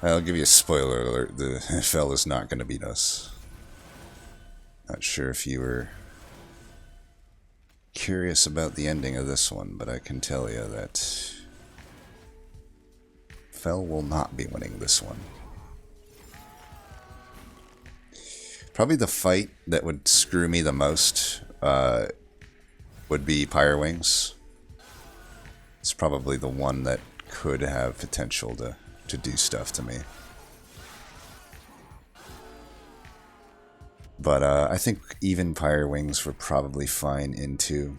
I'll give you a spoiler alert, the FL is not going to beat us. Not sure if you were curious about the ending of this one, but I can tell you that FL will not be winning this one. Probably the fight that would screw me the most would be Pyre Wings. It's probably the one that could have potential to do stuff to me. But I think even Pyre Wings were probably fine into.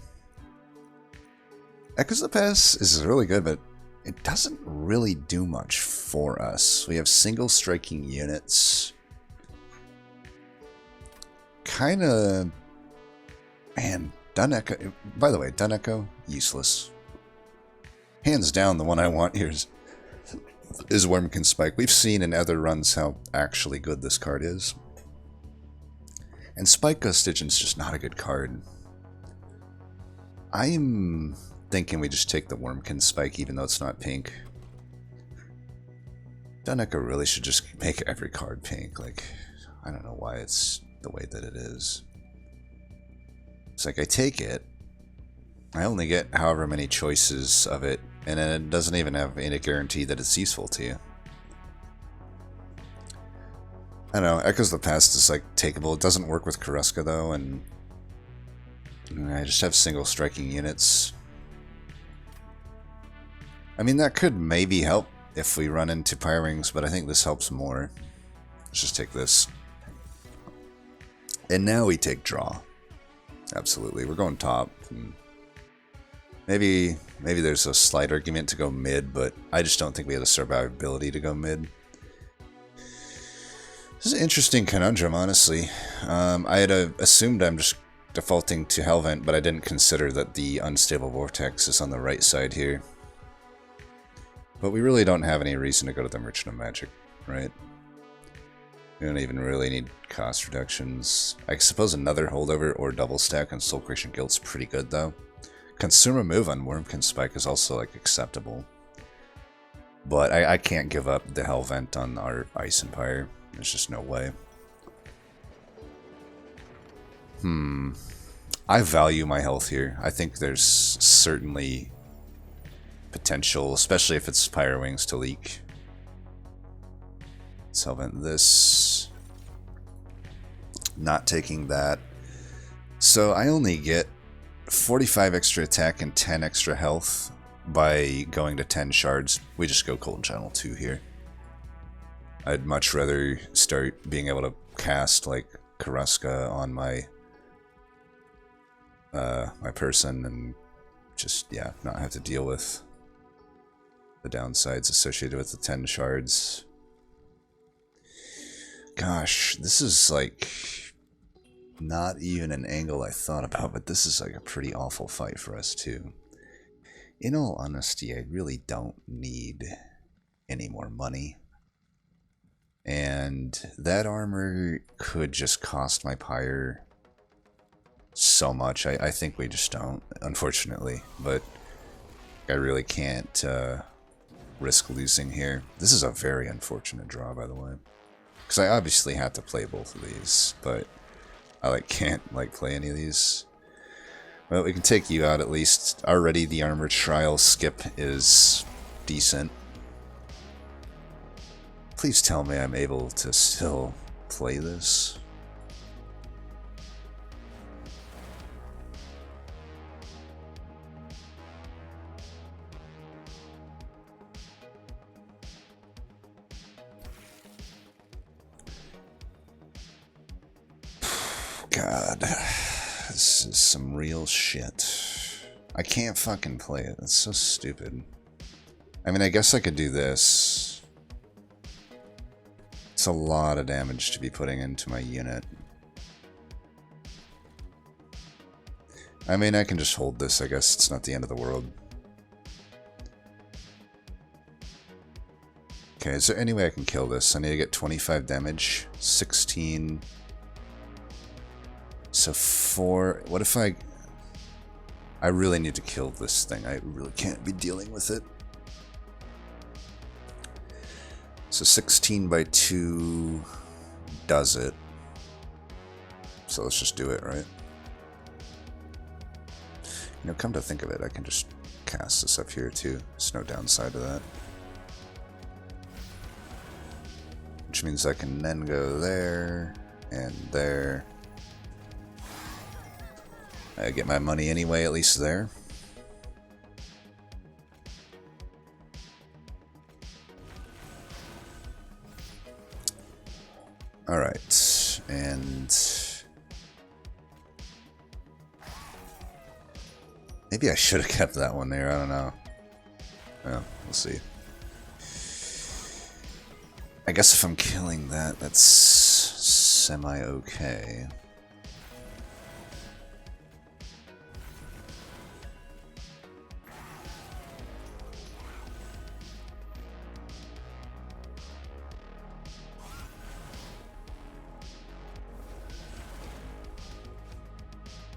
Echoes of the Past is really good, but it doesn't really do much for us. We have single striking units. Kinda... Man, Dun Echo... By the way, Dun Echo, useless. Hands down, the one I want here is Wormkin Spike. We've seen in other runs how actually good this card is. And Spike Ghost Stygian's just not a good card. I'm thinking we just take the Wormkin Spike even though it's not pink. Dun Echo really should just make every card pink. Like, I don't know why it's the way that it is. It's like I take it, I only get however many choices of it, and then it doesn't even have any guarantee that it's useful to you. I don't know, Echoes of the Past is like takeable. It doesn't work with Karuska though, and I just have single striking units. I mean, that could maybe help if we run into Pyre Wings, but I think this helps more. Let's just take this. And now we take draw. Absolutely, we're going top. And maybe there's a slight argument to go mid, but I just don't think we had a survivability to go mid. This is an interesting conundrum, honestly. I had assumed I'm just defaulting to Hellvent, but I didn't consider that the Unstable Vortex is on the right side here. But we really don't have any reason to go to the Merchant of Magic, right? We don't even really need cost reductions. I suppose another holdover or double stack on Soul Creation Guild's pretty good, though. Consumer move on Wormkin Spike is also, like, acceptable. But I can't give up the Hellvent on our Ice Empire. There's just no way. I value my health here. I think there's certainly potential, especially if it's Pyre Wings to leak. Let's Hellvent this. Not taking that. So I only get 45 extra attack and 10 extra health by going to 10 shards. We just go Golden Channel 2 here. I'd much rather start being able to cast like Karuska on my my person and just, yeah, not have to deal with the downsides associated with the 10 shards. Gosh, this is like not even an angle I thought about, but this is like a pretty awful fight for us too. In all honesty, I really don't need any more money. And that armor could just cost my Pyre so much. I think we just don't, unfortunately. But I really can't risk losing here. This is a very unfortunate draw, by the way. Because I obviously have to play both of these, but I can't play any of these. Well, we can take you out at least. Already the Armored Trial skip is decent. Please tell me I'm able to still play this. God, this is some real shit. I can't fucking play it. It's so stupid. I mean, I guess I could do this. It's a lot of damage to be putting into my unit. I mean, I can just hold this, I guess. It's not the end of the world. Okay, is there any way I can kill this? I need to get 25 damage, 16. So 4. What if I really need to kill this thing. I really can't be dealing with it. So 16 by 2 does it. So let's just do it, right? You know, come to think of it, I can just cast this up here too. There's no downside to that. Which means I can then go there and there. I get my money anyway, at least there. Alright, and maybe I should have kept that one there, I don't know. Well, we'll see. I guess if I'm killing that, that's semi-okay.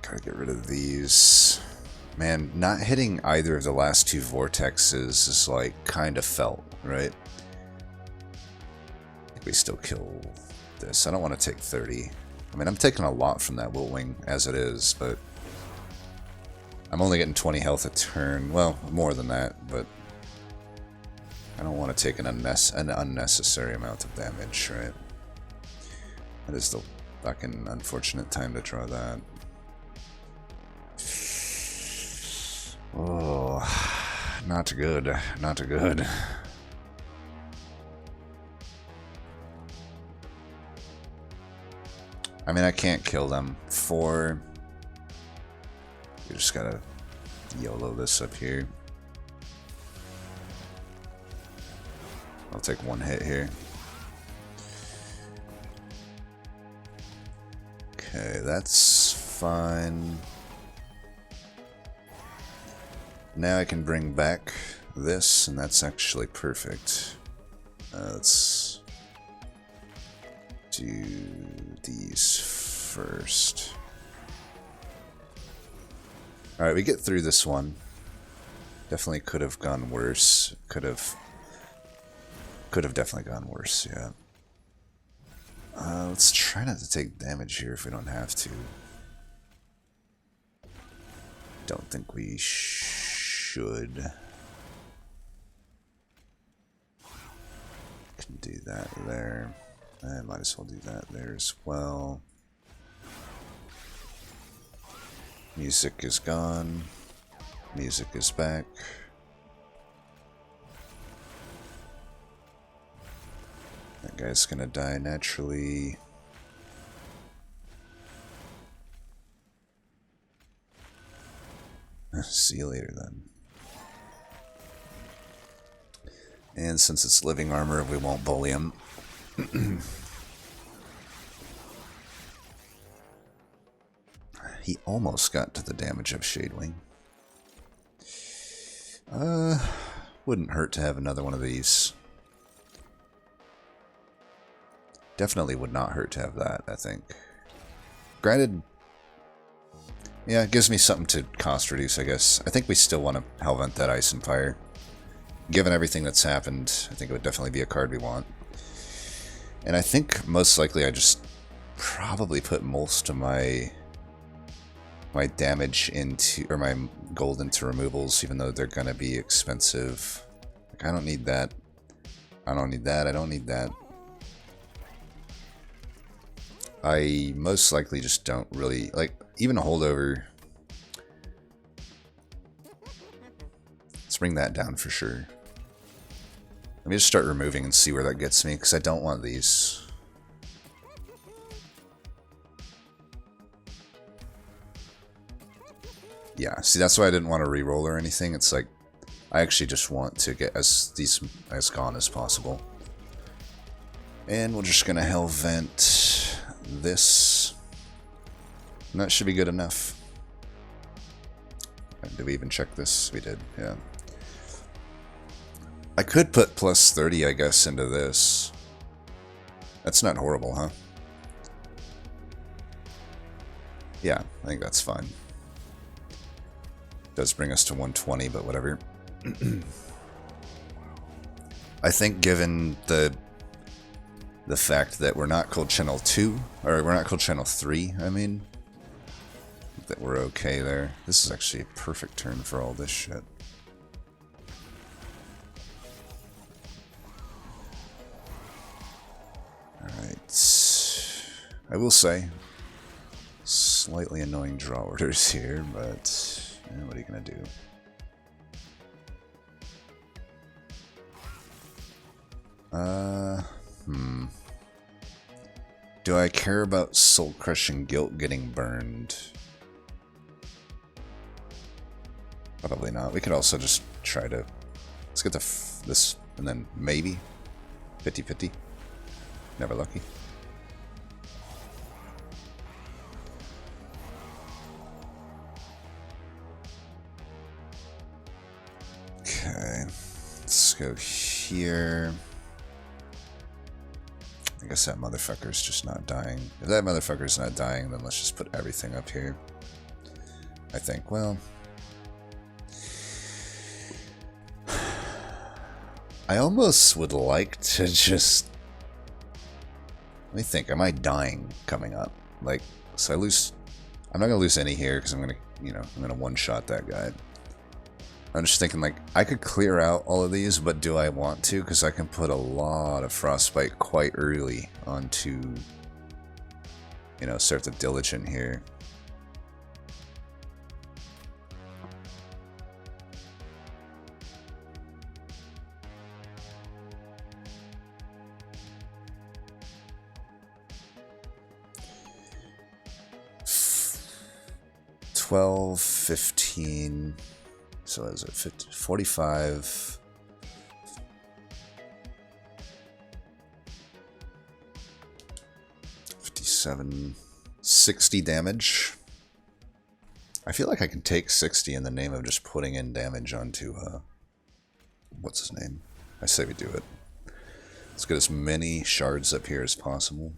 Gotta get rid of these. Man, not hitting either of the last two vortexes is like kind of felt, right? I think we still kill this. I don't want to take 30. I mean, I'm taking a lot from that Wilt Wing as it is, but I'm only getting 20 health a turn. Well, more than that, but I don't want to take an unnecessary amount of damage, right? That is the fucking unfortunate time to draw that. Oh, not good, not good. I mean, I can't kill them. 4. You just gotta YOLO this up here. I'll take 1 hit here. Okay, that's fine. Now I can bring back this, and that's actually perfect. Let's do these first. Alright, we get through this one. Definitely could have gone worse. Could have definitely gone worse, yeah. Let's try not to take damage here if we don't have to. Don't think we should. Can do that there. I might as well do that there as well. Music is gone. Music is back. That guy's gonna die naturally. See you later then. And since it's living armor, we won't bully him. He almost got to the damage of Shadewing. Wouldn't hurt to have another one of these. Definitely would not hurt to have that, I think. Granted, yeah, it gives me something to cost reduce, I guess. I think we still want to Hellvent that Ice and Fire. Given everything that's happened, I think it would definitely be a card we want. And I think most likely I just probably put most of my damage into, or my gold into removals, even though they're gonna be expensive. Like, I don't need that. I don't need that. I don't need that. I most likely just don't really, like, even a holdover. Let's bring that down for sure. Let me just start removing and see where that gets me, because I don't want these. Yeah, see, that's why I didn't want to reroll or anything. It's like, I actually just want to get these as gone as possible. And we're just going to Hellvent this. And that should be good enough. Did we even check this? We did, yeah. I could put plus 30, I guess, into this. That's not horrible, huh? Yeah, I think that's fine. Does bring us to 120, but whatever. I think given the fact that we're not cold channel 2, or we're not cold channel 3, I mean, that we're okay there. This is actually a perfect turn for all this shit. Alright. I will say, slightly annoying draw orders here, but what are you gonna do? Do I care about Soul Crushing Guilt getting burned? Probably not. We could also just try to... Let's get this, and then maybe 50-50. Never lucky. Okay. Let's go here. I guess that motherfucker's just not dying. If that motherfucker's not dying, then let's just put everything up here. I think, well... I almost would like to just... Let me think, am I dying coming up? Like, so I lose... I'm not gonna lose any here, because I'm gonna, you know, I'm gonna one-shot that guy. I'm just thinking, like, I could clear out all of these, but do I want to? Because I can put a lot of Frostbite quite early onto, you know, start the Diligent here. $12, $15... So is it 50, 45, 57, 60 damage. I feel like I can take 60 in the name of just putting in damage onto, what's his name? I say we do it. Let's get as many shards up here as possible.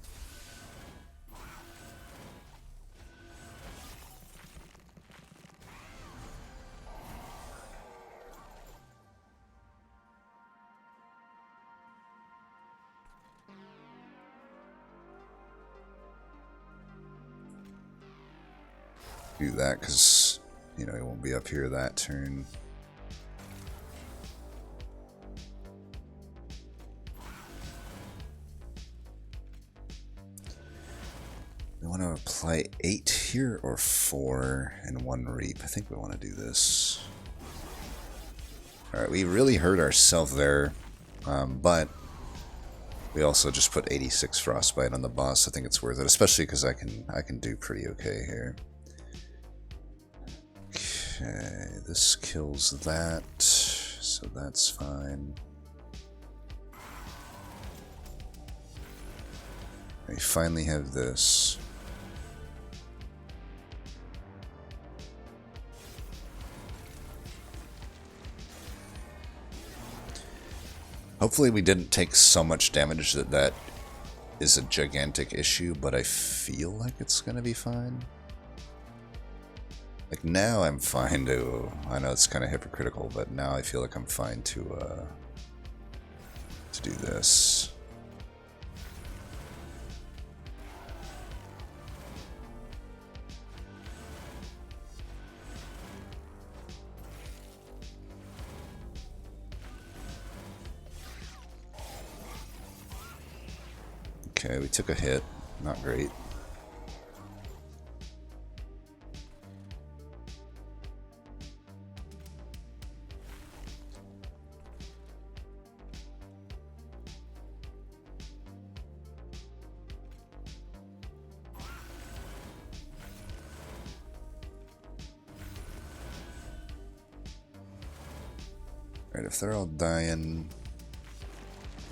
Do that because, you know, he won't be up here that turn. We want to apply 8 here or 4 and 1 reap. I think we want to do this. Alright, we really hurt ourselves there, but we also just put 86 Frostbite on the boss. I think it's worth it, especially because I can do pretty okay here. Okay, this kills that, so that's fine. We finally have this. Hopefully we didn't take so much damage that that is a gigantic issue, but I feel like it's gonna be fine. Like, now I'm fine to... I know it's kind of hypocritical, but now I feel like I'm fine to do this. Okay, we took a hit. Not great. Alright, if they're all dying,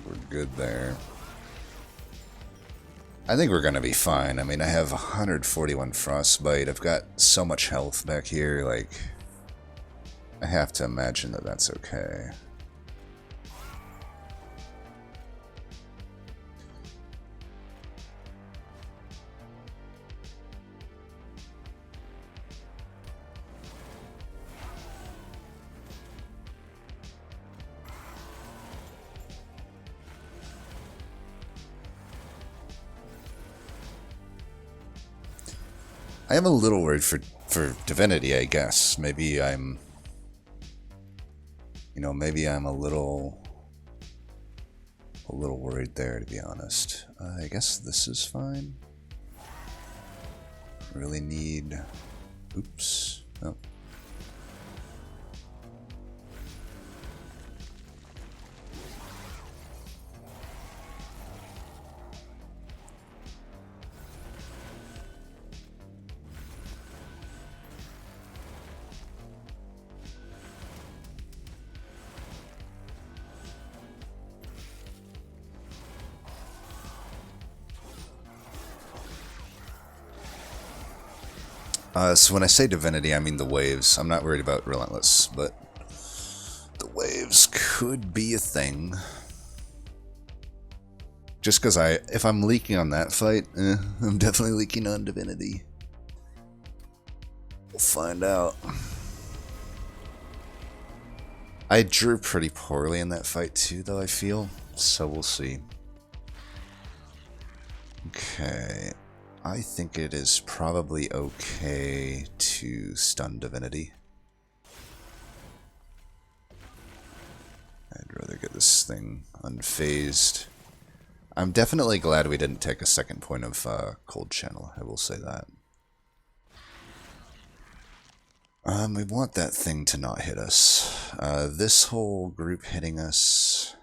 we're good there. I think we're gonna be fine. I mean, I have 141 Frostbite. I've got so much health back here, like... I have to imagine that that's okay. I am a little worried for Divinity, I guess. Maybe I'm... You know, maybe I'm a little worried there, to be honest. I guess this is fine. Really need... Oops. Oh. So when I say Divinity, I mean the waves. I'm not worried about Relentless, but the waves could be a thing. Just because if I'm leaking on that fight, I'm definitely leaking on Divinity. We'll find out. I drew pretty poorly in that fight too, though, I feel. So we'll see. Okay. I think it is probably okay to stun Divinity. I'd rather get this thing unfazed. I'm definitely glad we didn't take a second point of Cold Channel, I will say that. We want that thing to not hit us. This whole group hitting us...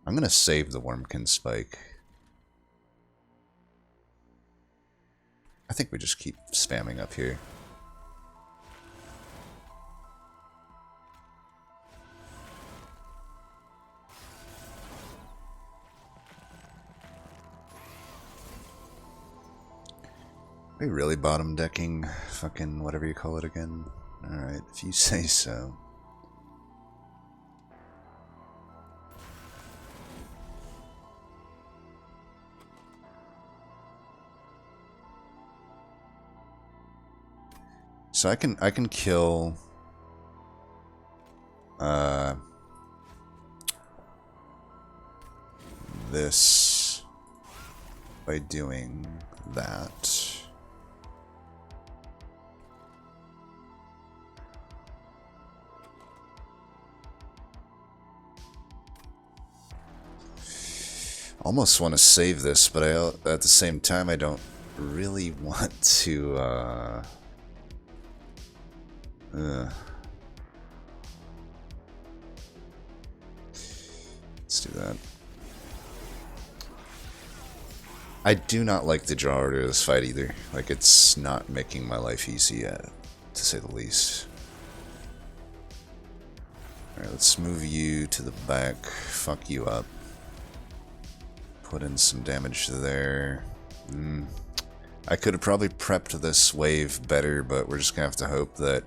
I'm going to save the Wormkin Spike. I think we just keep spamming up here. Are we really bottom decking fucking whatever you call it again? Alright, if you say so. So I can kill this by doing that. Almost want to save this, but at the same time I don't really want to let's do that. I do not like the draw order of this fight either. Like, it's not making my life easy yet, to say the least. Alright, let's move you to the back. Fuck you up. Put in some damage there. I could have probably prepped this wave better, but we're just gonna have to hope that...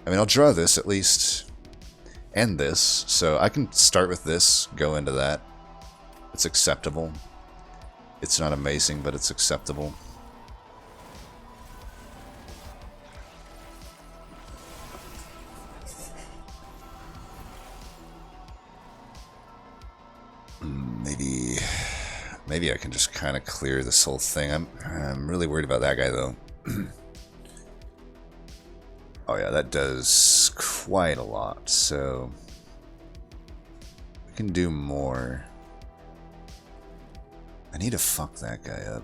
I mean, I'll draw this at least. And this. So I can start with this, go into that. It's acceptable. It's not amazing, but it's acceptable. Maybe I can just kind of clear this whole thing. I'm really worried about that guy, though. Oh yeah, that does quite a lot, so... we can do more. I need to fuck that guy up.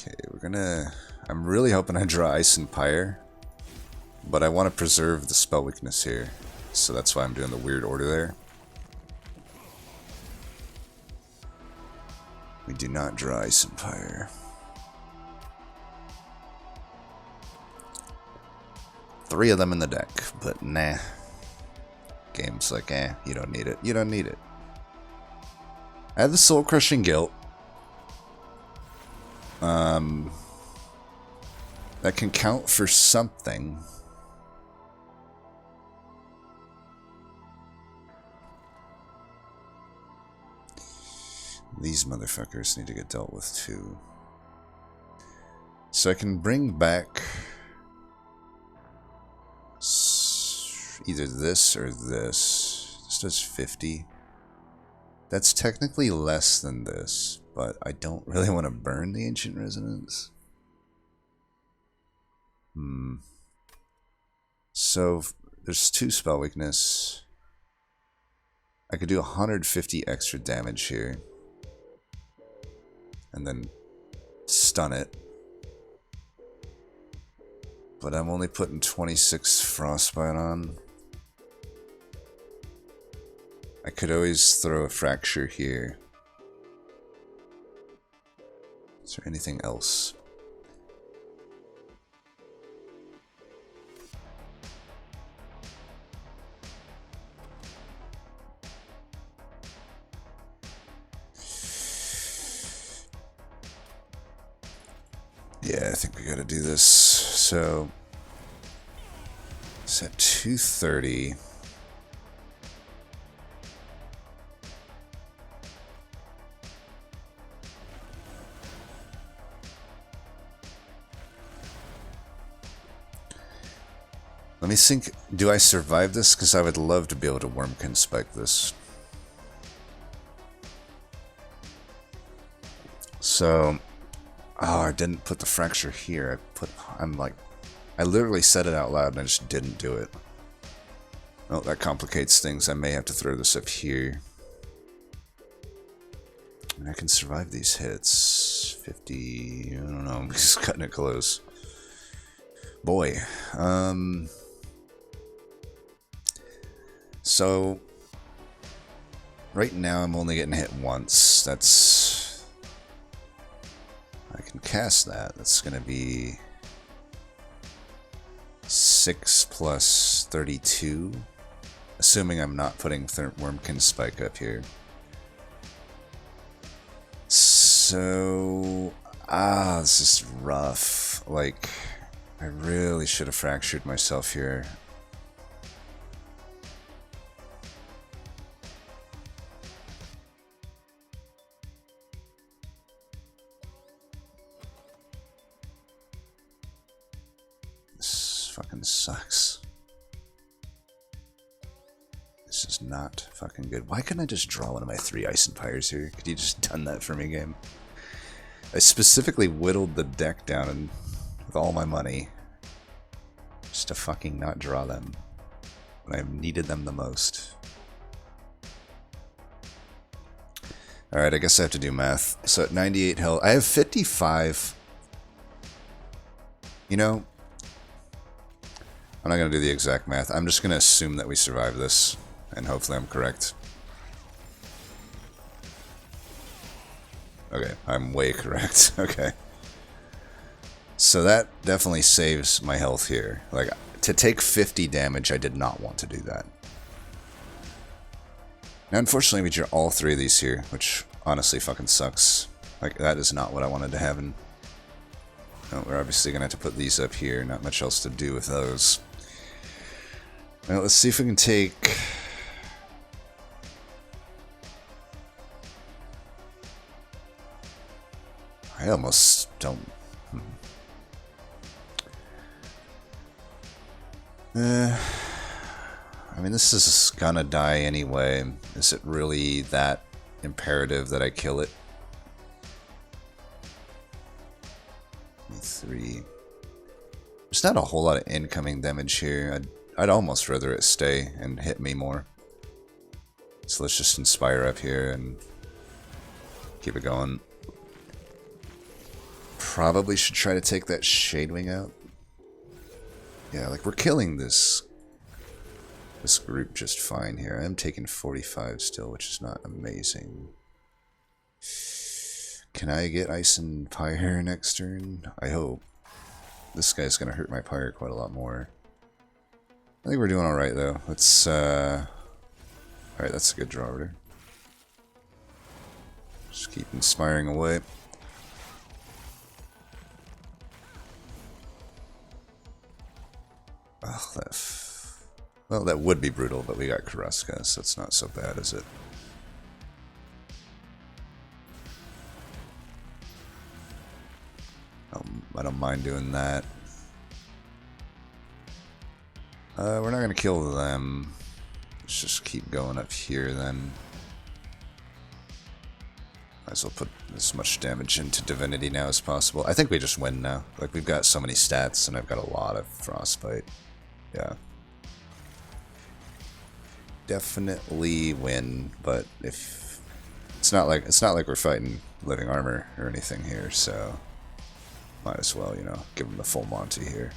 Okay, we're gonna... I'm really hoping I draw Ice and Pyre, but I want to preserve the spell weakness here, so that's why I'm doing the weird order there. We do not draw Ice and Pyre. 3 of them in the deck, but nah. Game's like, you don't need it. You don't need it. I have the Soul Crushing Guilt. That can count for something. These motherfuckers need to get dealt with too. So I can bring back either this or this. This does 50. That's technically less than this, but I don't really want to burn the Ancient Resonance. So there's 2 spell weakness. I could do 150 extra damage here. And then stun it. But I'm only putting 26 Frostbite on. I could always throw a Fracture here. Is there anything else? Yeah, I think we gotta do this. So, it's at 230. Let me think, do I survive this? Because I would love to be able to Wormkin Spike this. So, oh, I didn't put the Fracture here. I literally said it out loud and I just didn't do it. Oh, that complicates things. I may have to throw this up here. I can survive these hits. 50, I don't know, I'm just cutting it close. Boy, so right now I'm only getting hit once. That's... I can cast that. That's gonna be 6 plus 32. Assuming I'm not putting Wormkin Spike up here. So... this is rough. Like, I really should have fractured myself here. This fucking sucks. This is not fucking good. Why couldn't I just draw one of my 3 Ice and Pyres here? Could you just done that for me, game? I specifically whittled the deck down and with all my money just to fucking not draw them when I needed them the most. Alright, I guess I have to do math. So at 98 health, I have 55. You know, I'm not going to do the exact math. I'm just going to assume that we survive this, and hopefully I'm correct. Okay, I'm way correct. Okay. So that definitely saves my health here. Like, to take 50 damage, I did not want to do that. Now, unfortunately, we drew all 3 of these here, which honestly fucking sucks. Like, that is not what I wanted to happen. No, we're obviously going to have to put these up here. Not much else to do with those. Well, let's see if we can take... I almost don't... I mean, this is gonna die anyway. Is it really that imperative that I kill it? 3. There's not a whole lot of incoming damage here. I'd almost rather it stay and hit me more. So let's just Inspire up here and keep it going. Probably should try to take that Shadewing out. Yeah, like we're killing this group just fine here. I'm taking 45 still, which is not amazing. Can I get Ice and Pyre next turn? I hope. This guy's gonna hurt my Pyre quite a lot more. I think we're doing alright though. Let's alright, that's a good draw order. Just keep inspiring away. Oh, well, that would be brutal, but we got Karuska, so it's not so bad, is it? I don't mind doing that. We're not going to kill them. Let's just keep going up here then. Might as well put as much damage into Divinity now as possible. I think we just win now. Like, we've got so many stats, and I've got a lot of Frostbite. Yeah. Definitely win, but if it's not like we're fighting living armor or anything here, so might as well, you know, give them the full Monty here.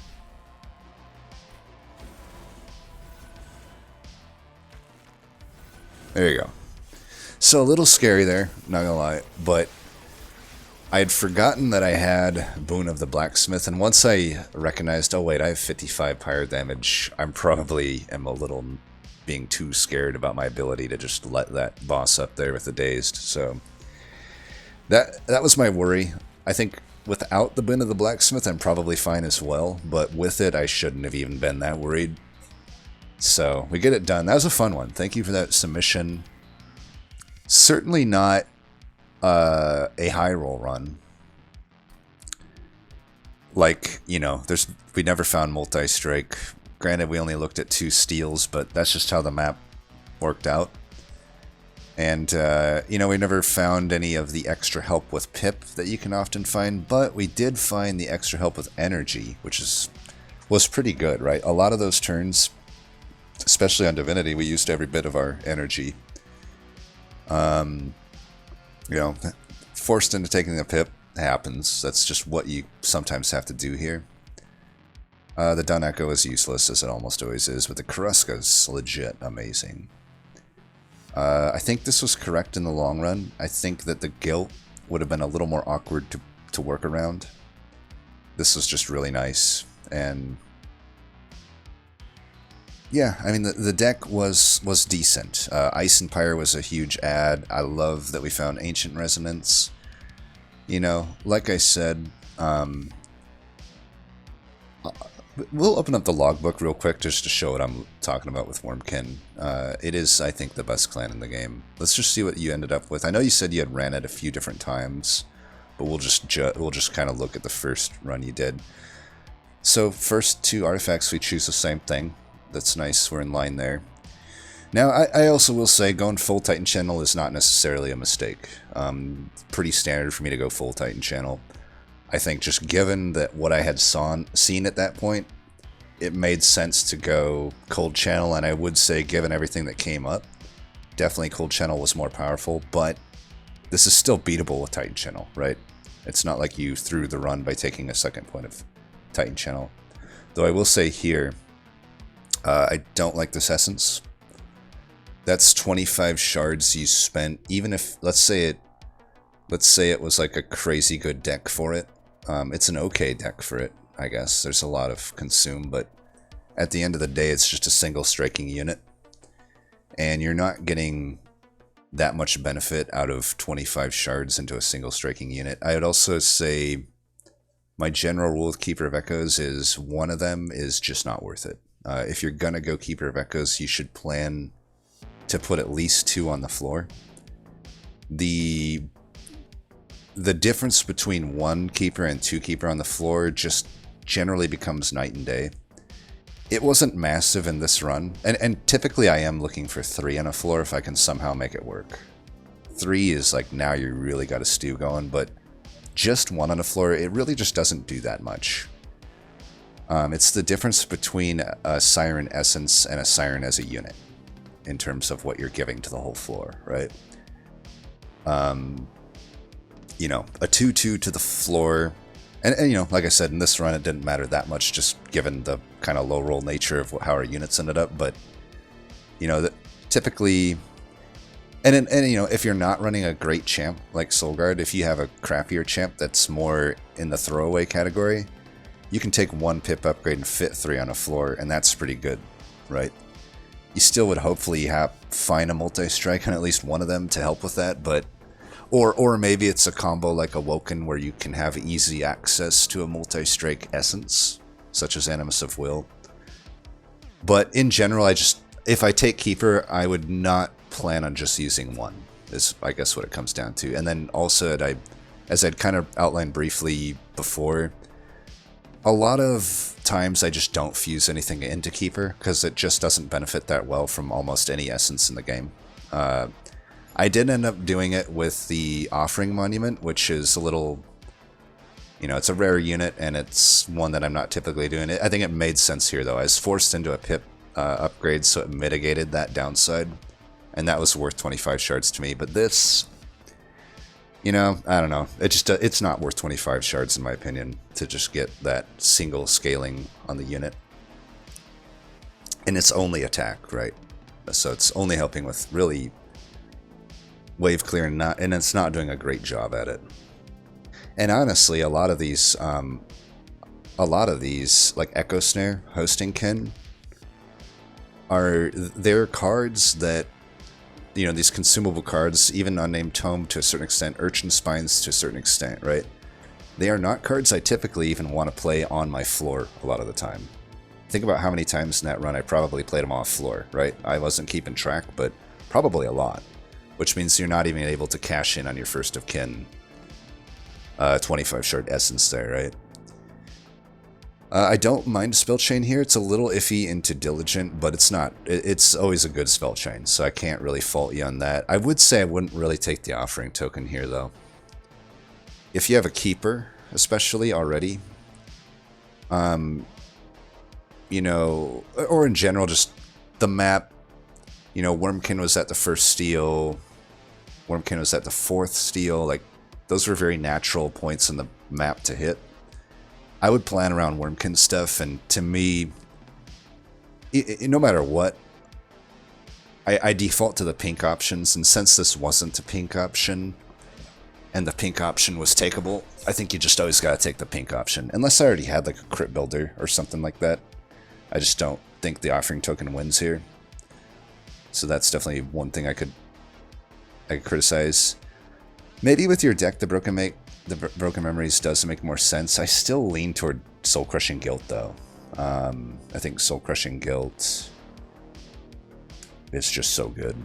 There you go. So a little scary there, not gonna lie, but I had forgotten that I had Boon of the Blacksmith, and once I recognized, oh wait, I have 55 pyre damage, I'm probably am a little being too scared about my ability to just let that boss up there with the Dazed, so that was my worry. I think without the Boon of the Blacksmith, I'm probably fine as well, but with it, I shouldn't have even been that worried. So, we get it done. That was a fun one. Thank you for that submission. Certainly not a high roll run. Like, you know, we never found multi-strike. Granted, we only looked at 2 steals, but that's just how the map worked out. And, you know, we never found any of the extra help with Pip that you can often find, but we did find the extra help with energy, which was pretty good, right? A lot of those turns, especially on Divinity, we used every bit of our energy. You know, forced into taking the Pip happens. That's just what you sometimes have to do here. The Dun Echo is useless, as it almost always is, but the Karuska is legit amazing. I think this was correct in the long run. I think that the Guilt would have been a little more awkward to work around. This was just really nice, and yeah, I mean, the deck was decent. Ice and Pyre was a huge add. I love that we found Ancient Resonance. You know, like I said, we'll open up the logbook real quick just to show what I'm talking about with Wormkin. It is, I think, the best clan in the game. Let's just see what you ended up with. I know you said you had ran it a few different times, but we'll just kind of look at the first run you did. So first 2 artifacts, we choose the same thing. That's nice, we're in line there. Now, I also will say going full Titan Channel is not necessarily a mistake. Pretty standard for me to go full Titan Channel. I think just given that what I had seen at that point, it made sense to go Cold Channel, and I would say given everything that came up, definitely Cold Channel was more powerful, but this is still beatable with Titan Channel, right? It's not like you threw the run by taking a second point of Titan Channel. Though I will say here, I don't like this essence. That's 25 shards you spent, even if, let's say it was like a crazy good deck for it. It's an okay deck for it, I guess. There's a lot of consume, but at the end of the day, it's just a single striking unit. And you're not getting that much benefit out of 25 shards into a single striking unit. I would also say my general rule with Keeper of Echoes is one of them is just not worth it. If you're gonna go Keeper of Echoes, you should plan to put at least 2 on the floor. The difference between 1 Keeper and 2 Keeper on the floor just generally becomes night and day. It wasn't massive in this run, and typically I am looking for 3 on a floor if I can somehow make it work. 3 is like, now you really got a stew going, but just 1 on a floor, it really just doesn't do that much. It's the difference between a Siren Essence and a Siren as a unit, in terms of what you're giving to the whole floor, right? You know, a 2/2 to the floor And you know, like I said, in this run it didn't matter that much, just given the kind of low roll nature of how our units ended up. But you know, typically, and you know, if you're not running a great champ like Soulguard, if you have a crappier champ that's more in the throwaway category, you can take 1 pip upgrade and fit 3 on a floor, and that's pretty good, right? You still would hopefully find a multi-strike on at least one of them to help with that, but or maybe it's a combo like Awoken where you can have easy access to a multi-strike essence, such as Animus of Will. But in general, if I take Keeper, I would not plan on just using one, is I guess what it comes down to. And then also, as I'd kind of outlined briefly before, a lot of times I just don't fuse anything into Keeper because it just doesn't benefit that well from almost any essence in the game. I did end up doing it with the Offering Monument, which is a little, you know, it's a rare unit and it's one that I'm not typically doing. I think it made sense here though. I was forced into a pip upgrade, so it mitigated that downside, and that was worth 25 shards to me. But this, you know, I don't know. It's not worth 25 shards in my opinion to just get that single scaling on the unit. And it's only attack, right? So it's only helping with really wave clear and it's not doing a great job at it. And honestly, a lot of these like Echo Snare, Hosting Kin, they're cards that, you know, these consumable cards, even Unnamed Tome to a certain extent, Urchin Spines to a certain extent, right? They are not cards I typically even want to play on my floor a lot of the time. Think about how many times in that run I probably played them off floor, right? I wasn't keeping track, but probably a lot. Which means you're not even able to cash in on your First of Kin 25 shard essence there, right? I don't mind spell chain here. It's a little iffy into Diligent, but it's not. It's always a good spell chain, so I can't really fault you on that. I would say I wouldn't really take the Offering Token here, though. If you have a Keeper, especially already, you know, or in general, just the map, you know, Wormkin was at the first steal, Wormkin was at the 4th steal, like, those were very natural points in the map to hit. I would plan around Wormkin stuff, and to me, no matter what, I default to the pink options, and since this wasn't a pink option, and the pink option was takeable, I think you just always gotta take the pink option. Unless I already had like a crit builder or something like that. I just don't think the Offering Token wins here. So that's definitely one thing I could criticize. Maybe with your deck, the Broken Memories does make more sense. I still lean toward Soul Crushing Guilt though. I think Soul Crushing Guilt is just so good.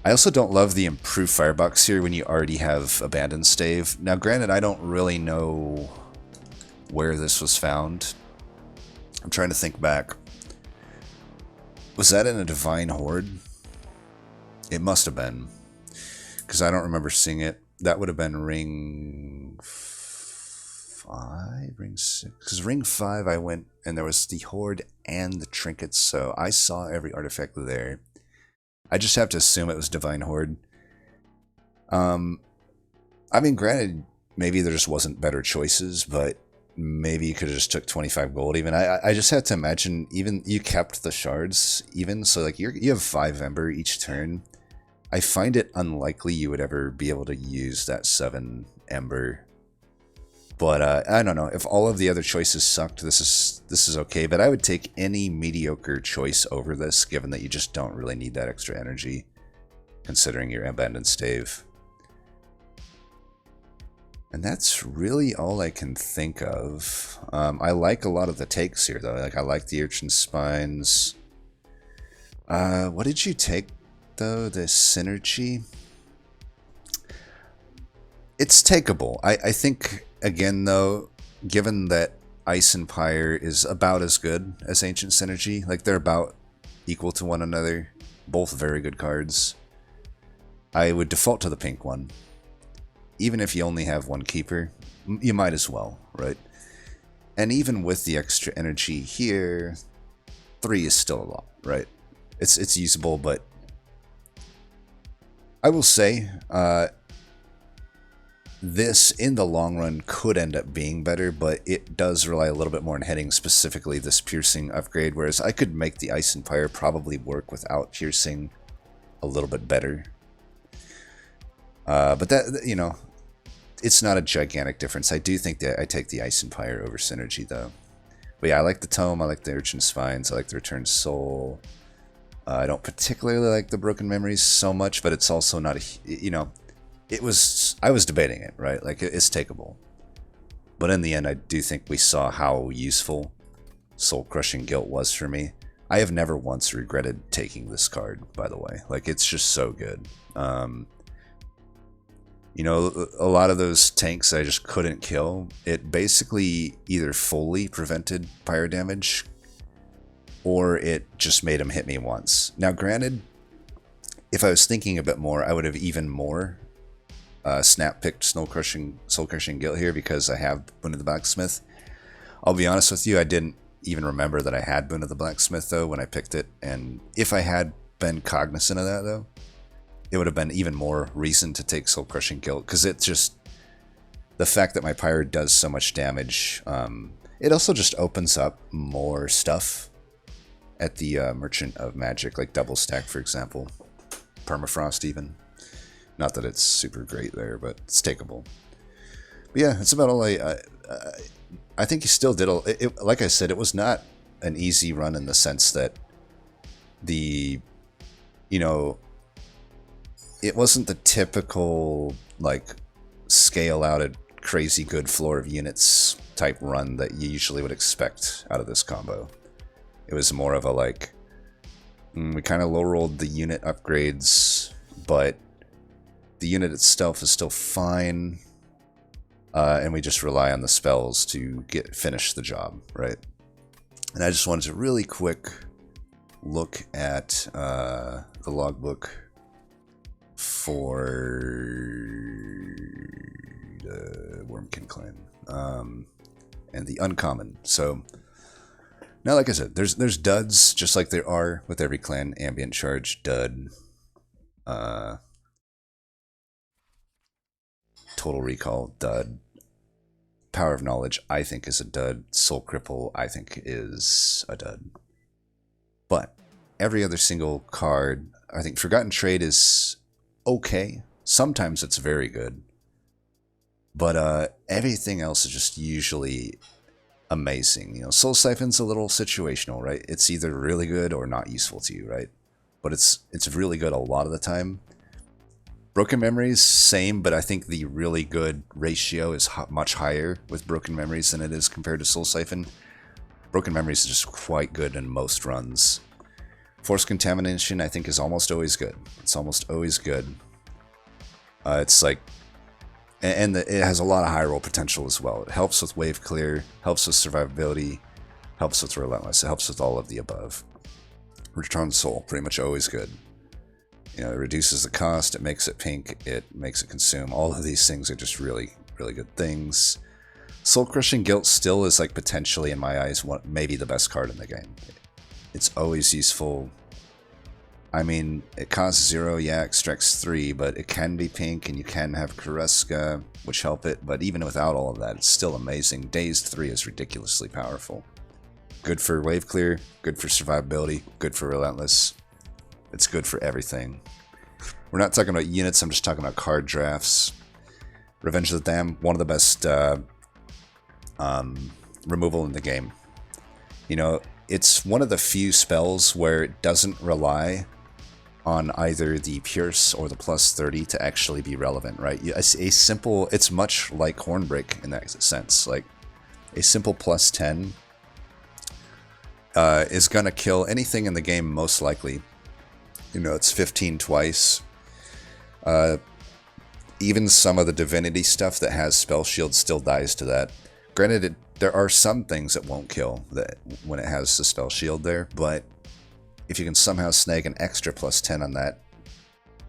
I also don't love the improved Firebox here when you already have Abandoned Stave. Now granted, I don't really know where this was found. I'm trying to think back. Was that in a Divine Horde? It must have been, because I don't remember seeing it. That would have been Ring 5, Ring 6. Because Ring 5 I went, and there was the Horde and the Trinkets, so I saw every artifact there. I just have to assume it was Divine Horde. I mean, granted, maybe there just wasn't better choices, but maybe you could have just took 25 gold even. I just had to imagine, even you kept the shards even, so like you have 5 Ember each turn. I find it unlikely you would ever be able to use that 7 Ember. But I don't know, if all of the other choices sucked, this is okay, but I would take any mediocre choice over this, given that you just don't really need that extra energy, considering your Abandoned Stave. And that's really all I can think of. I like a lot of the takes here, though. Like, I like the Urchin Spines. What did you take, though? The Synergy? It's takeable. I think, again, though, given that Ice Empire is about as good as Ancient Synergy, like, they're about equal to one another, both very good cards, I would default to the pink one. Even if you only have one Keeper, you might as well, right? And even with the extra energy here, 3 is still a lot, right? It's usable, but I will say, this, in the long run, could end up being better, but it does rely a little bit more on hitting, specifically this piercing upgrade, whereas I could make the Ice and Fire probably work without piercing a little bit better. But that, you know, it's not a gigantic difference. I do think that I take the Ice and Fire over Synergy, though. But yeah, I like the Tome, I like the Urchin Spines, I like the Return Soul. I don't particularly like the Broken Memories so much, but it's also not a, you know, I was debating it, right? Like, it's takeable. But in the end, I do think we saw how useful Soul Crushing Guilt was for me. I have never once regretted taking this card, by the way. Like, it's just so good. You know, a lot of those tanks I just couldn't kill, it basically either fully prevented fire damage, or it just made them hit me once. Now, granted, if I was thinking a bit more, I would have even more snap-picked Soul Crushing Guilt here, because I have Boon of the Blacksmith. I'll be honest with you, I didn't even remember that I had Boon of the Blacksmith, though, when I picked it. And if I had been cognizant of that, though, it would have been even more reason to take Soul Crushing Guilt, because it's just the fact that my Pyre does so much damage. It also just opens up more stuff at the Merchant of Magic, like Double Stack, for example. Permafrost, even. Not that it's super great there, but it's takeable. But yeah, that's about all I think he still did. Like I said, it was not an easy run in the sense that you know, it wasn't the typical, like, scale-outed, crazy good floor of units type run that you usually would expect out of this combo. It was more of a, like, we kind of low-rolled the unit upgrades, but the unit itself is still fine, and we just rely on the spells to finish the job, right? And I just wanted to really quick look at the logbook for the Wormkin clan and the uncommon. So now, like I said, there's duds, just like there are with every clan. Ambient Charge, dud. Total Recall, dud. Power of Knowledge, I think, is a dud. Soul Cripple, I think, is a dud. But every other single card, I think Forgotten Trade is okay. Sometimes it's very good. But everything else is just usually amazing. You know, Soul Siphon's a little situational, right? It's either really good or not useful to you, right? But it's really good a lot of the time. Broken Memories, same, but I think the really good ratio is much higher with Broken Memories than it is compared to Soul Siphon. Broken Memories is just quite good in most runs. Force Contamination, I think, is almost always good. It's almost always good. It's like, and it has a lot of high roll potential as well. It helps with Wave Clear, helps with survivability, helps with Relentless, it helps with all of the above. Return Soul, pretty much always good. You know, it reduces the cost, it makes it pink, it makes it consume. All of these things are just really, really good things. Soul Crushing Guilt still is, like, potentially, in my eyes, maybe the best card in the game. It's always useful. I mean, it costs 0, yeah, extracts 3, but it can be pink, and you can have Karuska, which help it, but even without all of that, it's still amazing. Dazed 3 is ridiculously powerful. Good for Wave Clear, good for survivability, good for Relentless. It's good for everything. We're not talking about units, I'm just talking about card drafts. Revenge of the Damned, one of the best removal in the game. You know, it's one of the few spells where it doesn't rely on either the Pierce or the plus 30 to actually be relevant, right? It's much like Hornbreak in that sense. Like, a simple plus 10 is going to kill anything in the game, most likely. You know, it's 15 twice. Even some of the Divinity stuff that has Spell Shield still dies to that. Granted, there are some things that won't kill that when it has the Spell Shield there, but if you can somehow snag an extra plus 10 on that,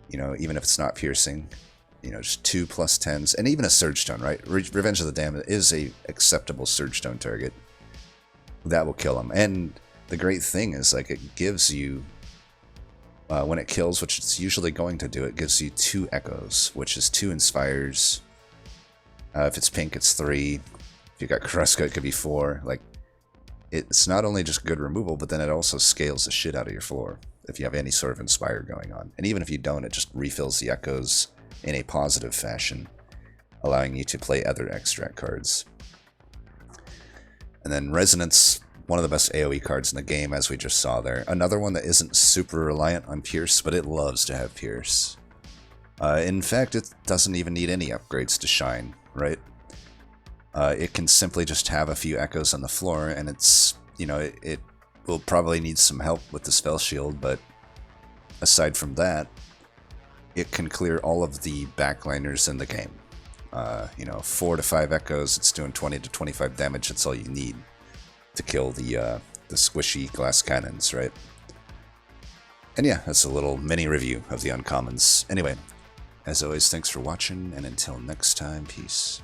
you know, even if it's not piercing, you know, just 2 plus 10s, and even a Surge Stone, right? Revenge of the Damned is a acceptable Surge Stone target. That will kill him. And the great thing is, like, it gives you, when it kills, which it's usually going to do, it gives you 2 Echoes, which is 2 Inspires, If it's pink, it's 3. If you got Carrasco, it could be 4. Like, it's not only just good removal, but then it also scales the shit out of your floor if you have any sort of Inspire going on. And even if you don't, it just refills the echoes in a positive fashion, allowing you to play other extract cards. And then Resonance, one of the best AoE cards in the game, as we just saw there. Another one that isn't super reliant on Pierce, but it loves to have Pierce. In fact, it doesn't even need any upgrades to shine, right? It can simply just have a few echoes on the floor, and it's, you know, it will probably need some help with the spell shield, but aside from that, it can clear all of the backliners in the game. 4 to 5 echoes, it's doing 20 to 25 damage, that's all you need to kill the squishy glass cannons, right? And yeah, that's a little mini review of the uncommons. Anyway, as always, thanks for watching, and until next time, peace.